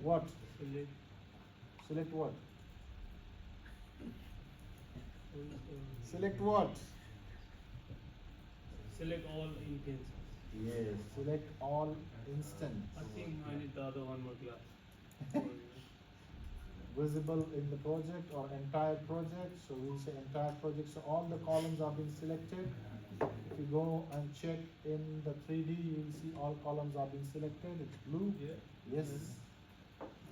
What? Select what? Select what? Select all instances. Yes, select all instance. I think I need the other one more class. Visible in the project or entire project. So we'll say entire project. So all the columns have been selected. If you go and check in the 3D, you will see all columns have been selected. It's blue. Yeah. Yes.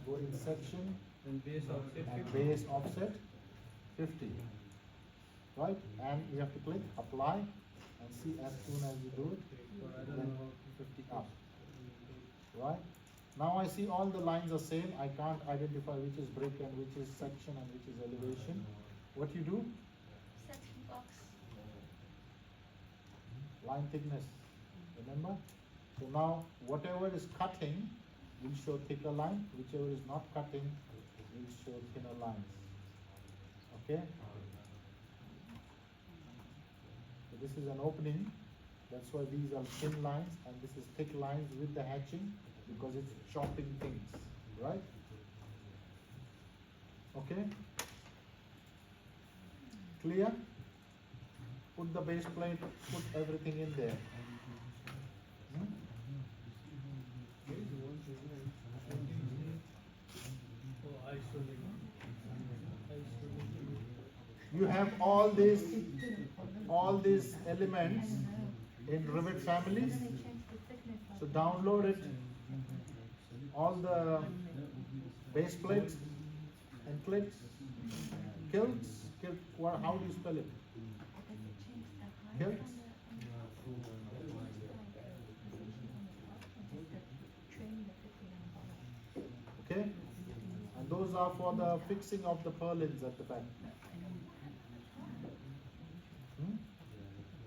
go in section And base offset and 50. base offset 50. Right? And you have to click apply and see as soon as you do it, Or I don't then know. 50 up. Right? Now I see all the lines are same. I can't identify which is brick and which is section and which is elevation. What you do? Section box. Line thickness. Remember? So now whatever is cutting will show thicker line, whichever is not cutting will show thinner lines. Okay? So this is an opening. That's why these are thin lines and this is thick lines with the hatching because it's chopping things. Right? Okay? Clear? Put the base plate, put everything in there. Hmm? Oh, isolate. You have all these elements in Revit families. Then they change the thickness of So it. download it, all the base plates and clicks, how do you spell it? Does it change the height Kilt? on the just the trim, the 50 on the bottom? Okay? And those are for the fixing of the purlins at the back. Hmm?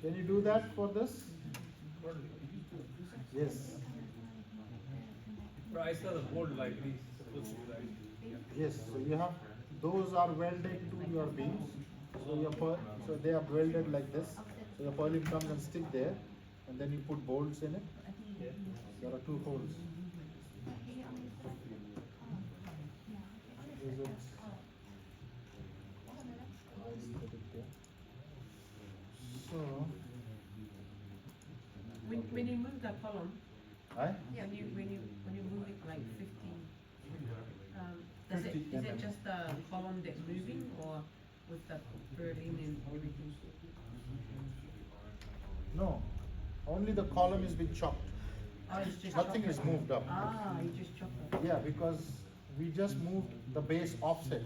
Can you do that for this? Yes. But I saw the board like this, supposed to be like Yes, so you have, those are welded to your beams. So so they are welded like this. So your purlin comes and stick there, and then you put bolts in it. yeah. There are 2 holes. Is it? I'll put it there. So, When you move that column, right? when you move it like 50, does 50 is it mm. just the column that's moving or with the Berlin and everything? No, only the column is being chopped. Oh, it's just Nothing chopped is up. moved up. Ah, you just chop it. Yeah, because we just moved the base offset.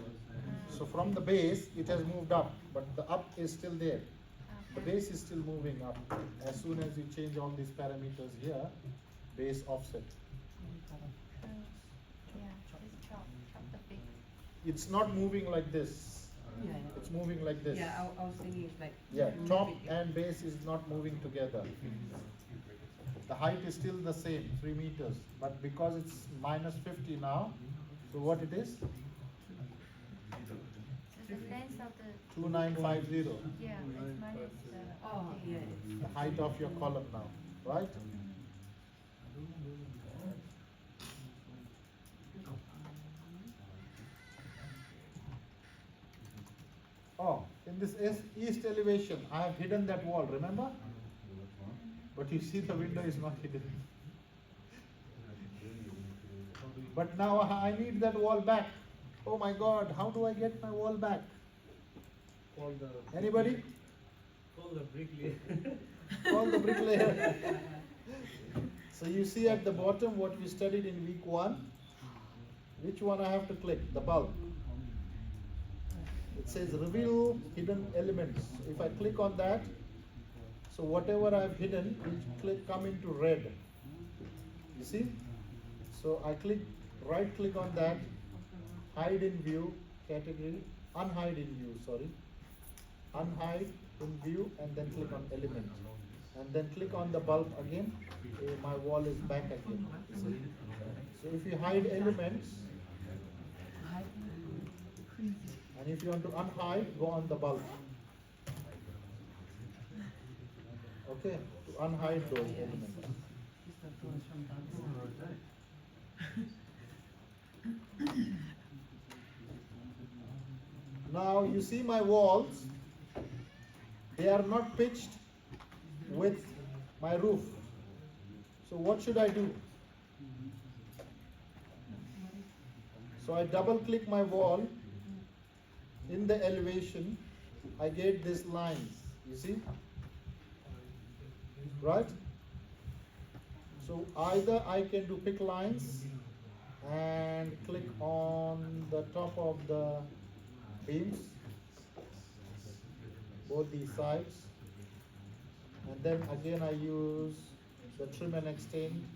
So from the base, it has moved up, but the up is still there. The base is still moving up. As soon as you change all these parameters here, base offset. Yeah, just chop the big. It's not moving like this. Yeah. It's moving like this. Yeah, I was thinking it's like. Yeah, move top it. and base is not moving together. The height is still the same, 3 meters, but because it's minus 50 now, so what it is? So the length of the, 2950, yeah, it's minus the. Oh, yeah. it's- the height of your column now, right? Oh, in this east elevation, I have hidden that wall, remember? But you see the window is not hidden. But now I need that wall back. Oh my God, how do I get my wall back? Call the. Anybody? Call the bricklayer. Call the bricklayer. So you see at the bottom what we studied in week 1. Which one I have to click? The bulb. It says reveal hidden elements. If I click on that, so whatever I've hidden will come into red. You see? So I right click on that, hide in view category, unhide in view, sorry. Unhide in view and then click on element. And then click on the bulb again, my wall is back again. See? So if you hide elements, and if you want to unhide, go on the bulb. Okay, to unhide those elements. Now you see my walls, they are not pitched with my roof. So what should I do? So I double click my wall. In the elevation, I get these lines, you see? Right? So either I can do pick lines and click on the top of the beams, both these sides, and then again I use the trim and extend,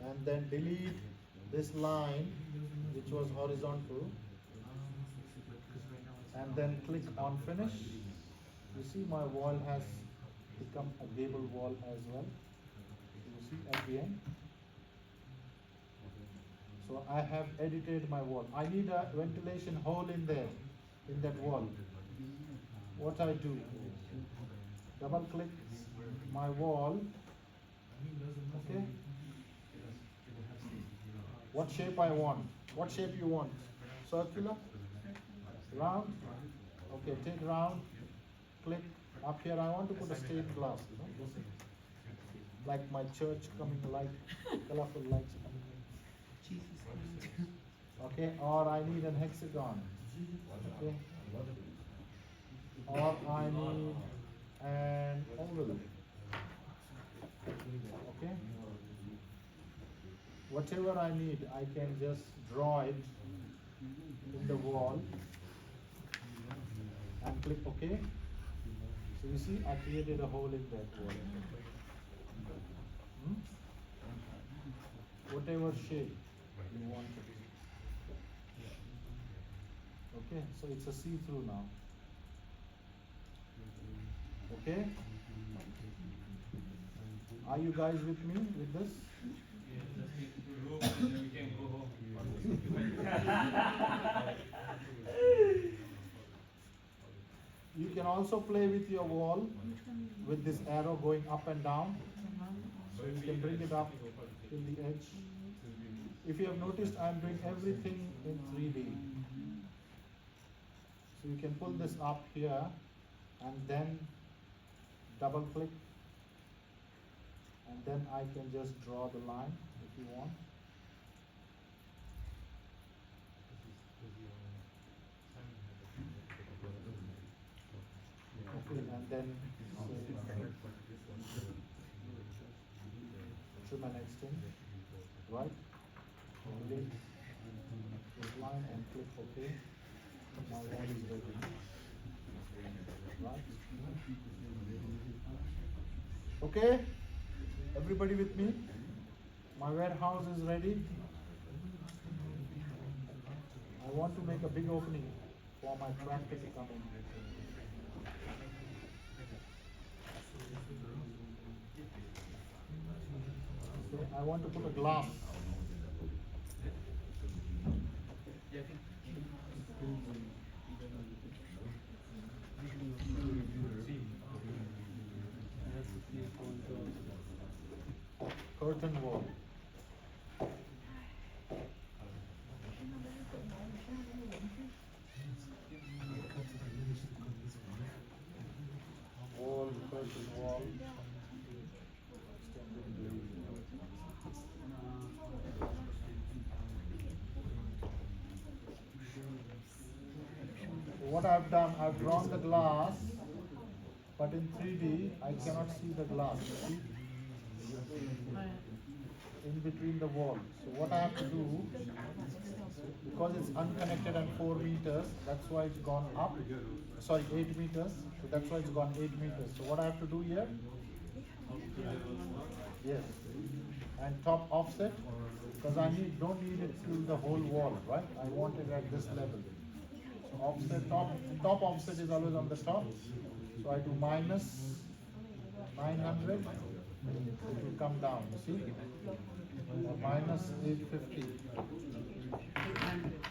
and then delete this line which was horizontal, and then click on finish. You see my wall has become a gable wall as well. You see at the end. So I have edited my wall. I need a ventilation hole in there, in that wall. What I do, double click my wall, okay? What shape I want? What shape you want? Circular? Round? Okay, take round, click up here. I want to put a stained glass, you know, like my church coming light, colorful lights coming in. Okay, or I need an hexagon. Okay, or I need an oval. Okay, whatever I need, I can just draw it in the wall and click OK. So you see, I created a hole in that wall. Hmm? Whatever shape you want to do. Okay, so it's a see-through now. Okay? Are you guys with me with this? You can also play with your wall with this arrow going up and down. So you can bring it up till the edge. If you have noticed, I'm doing everything in 3D. So you can pull this up here and then double click, and then I can just draw the line if you want. Okay, and then trim and extend, right? Delete this line and click OK. My wall is ready. Right? Okay? Everybody with me? My warehouse is ready. I want to make a big opening for my tractor to come in. Okay, I want to put a glass. Curtain wall. Wall, curtain wall. What I've done, I've drawn the glass, but in 3D I cannot see the glass. See? In between the walls. So what I have to do, because it's unconnected and 4 meters, that's why it's gone up. Sorry, 8 meters. So that's why it's gone 8 meters. So what I have to do here? Yes. And top offset, because I don't need it to the whole wall, right? I want it at this level. So offset top offset is always on the top. So I do minus 900. It will come down. You see? Or minus 850.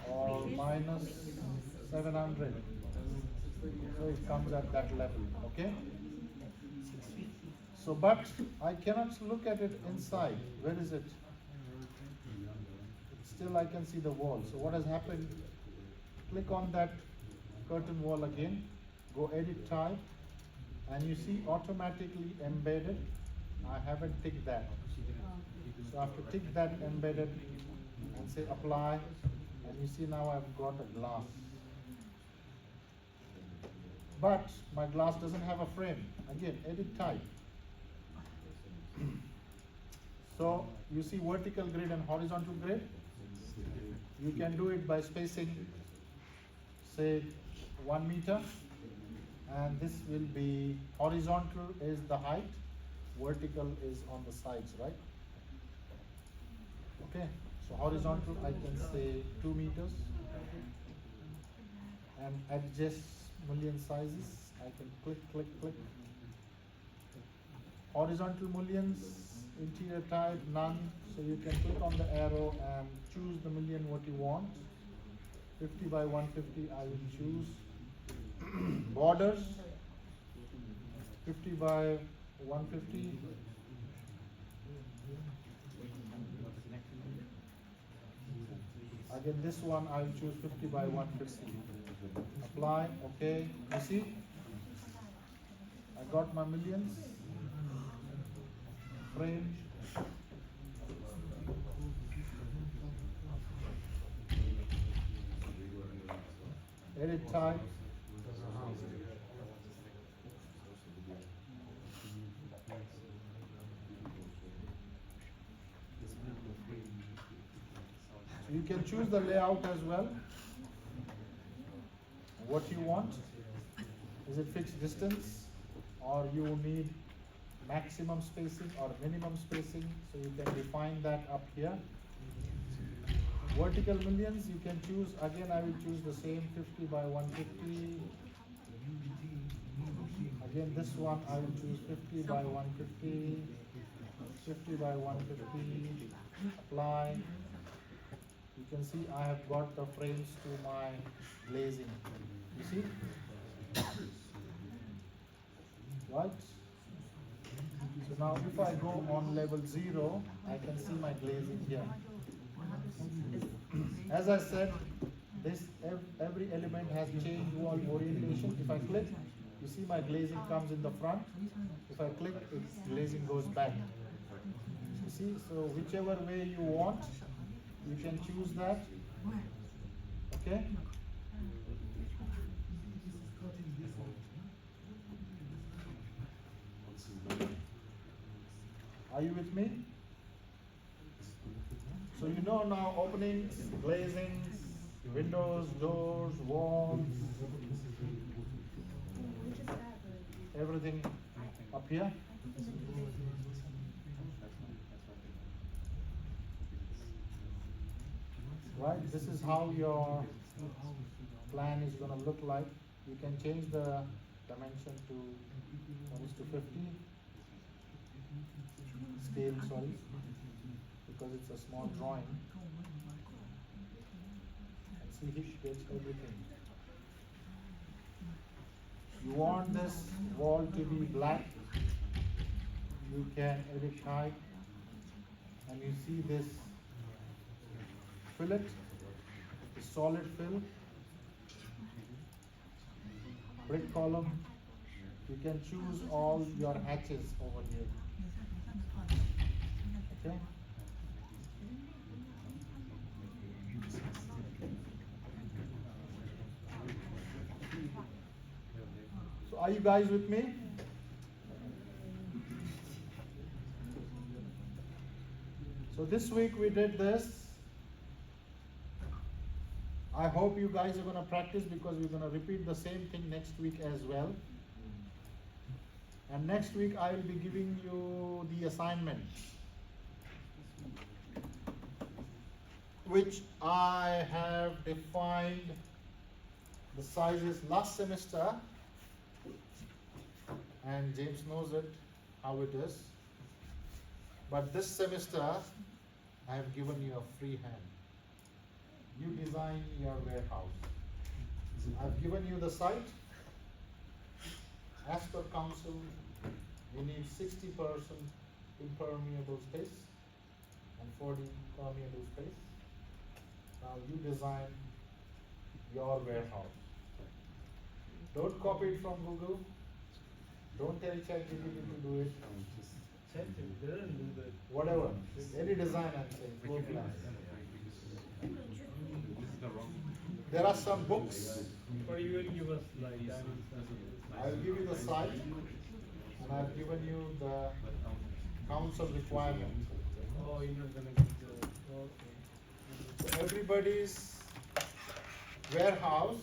Or minus 700. So it comes at that level. Okay? So, but I cannot look at it inside. Where is it? Still I can see the wall. So what has happened? Click on that curtain wall again. Go edit type. And you see automatically embedded. I haven't ticked that. So I have to tick that embedded and say apply. And you see now I've got a glass. But my glass doesn't have a frame. Again, edit type. So you see vertical grid and horizontal grid. You can do it by spacing, say 1 meter, and this will be horizontal is the height, vertical is on the sides, right? Okay, so horizontal I can say 2 meters, and adjust mullion sizes. I can click, click, click. Horizontal mullions, interior type, none. So you can click on the arrow and choose the mullion what you want. 50 by 150 I will choose. Borders, 50 by 150. Again, this one I will choose 50 by 150. Apply, okay. You see, I got my millions. Frame. Edit type. So you can choose the layout as well. What you want. Is it fixed distance, or you need maximum spacing or minimum spacing? So you can define that up here. Vertical millions, you can choose, again I will choose the same 50 by 150. Again this one I will choose 50 by 150, 50 by 150, apply. You can see I have got the frames to my glazing. You see? Right? So now if I go on level 0, I can see my glazing here. As I said, every element has change wall orientation. If I click, you see my glazing comes in the front. If I click, its glazing goes back. You see, so whichever way you want, you can choose that. Okay? Are you with me? So you know now openings, glazings, windows, doors, walls, everything up here. Right, this is how your plan is going to look like. You can change the dimension to 1:50 scale, sorry, because it's a small drawing. And see, it gets everything. You want this wall to be black, you can edit type, and you see this fillet, the solid fill, brick column. You can choose all your hatches over here. Okay? So are you guys with me? So this week we did this. I hope you guys are going to practice, because we're going to repeat the same thing next week as well. And next week I will be giving you the assignment, which I have defined the sizes last semester, and James knows it, how it is. But this semester I have given you a free hand. You design your warehouse. I've given you the site. As per council, we need 60% impermeable space and 40 permeable space. Now you design your warehouse. Don't copy it from Google. Don't tell ChatGPT to do it. Whatever. Any design I'm saying, floor plan. There are some books. Or you will give us like dimensions. I'll give you the site, and I've given you the council requirement. Oh, you're not gonna get the, okay. So everybody's warehouse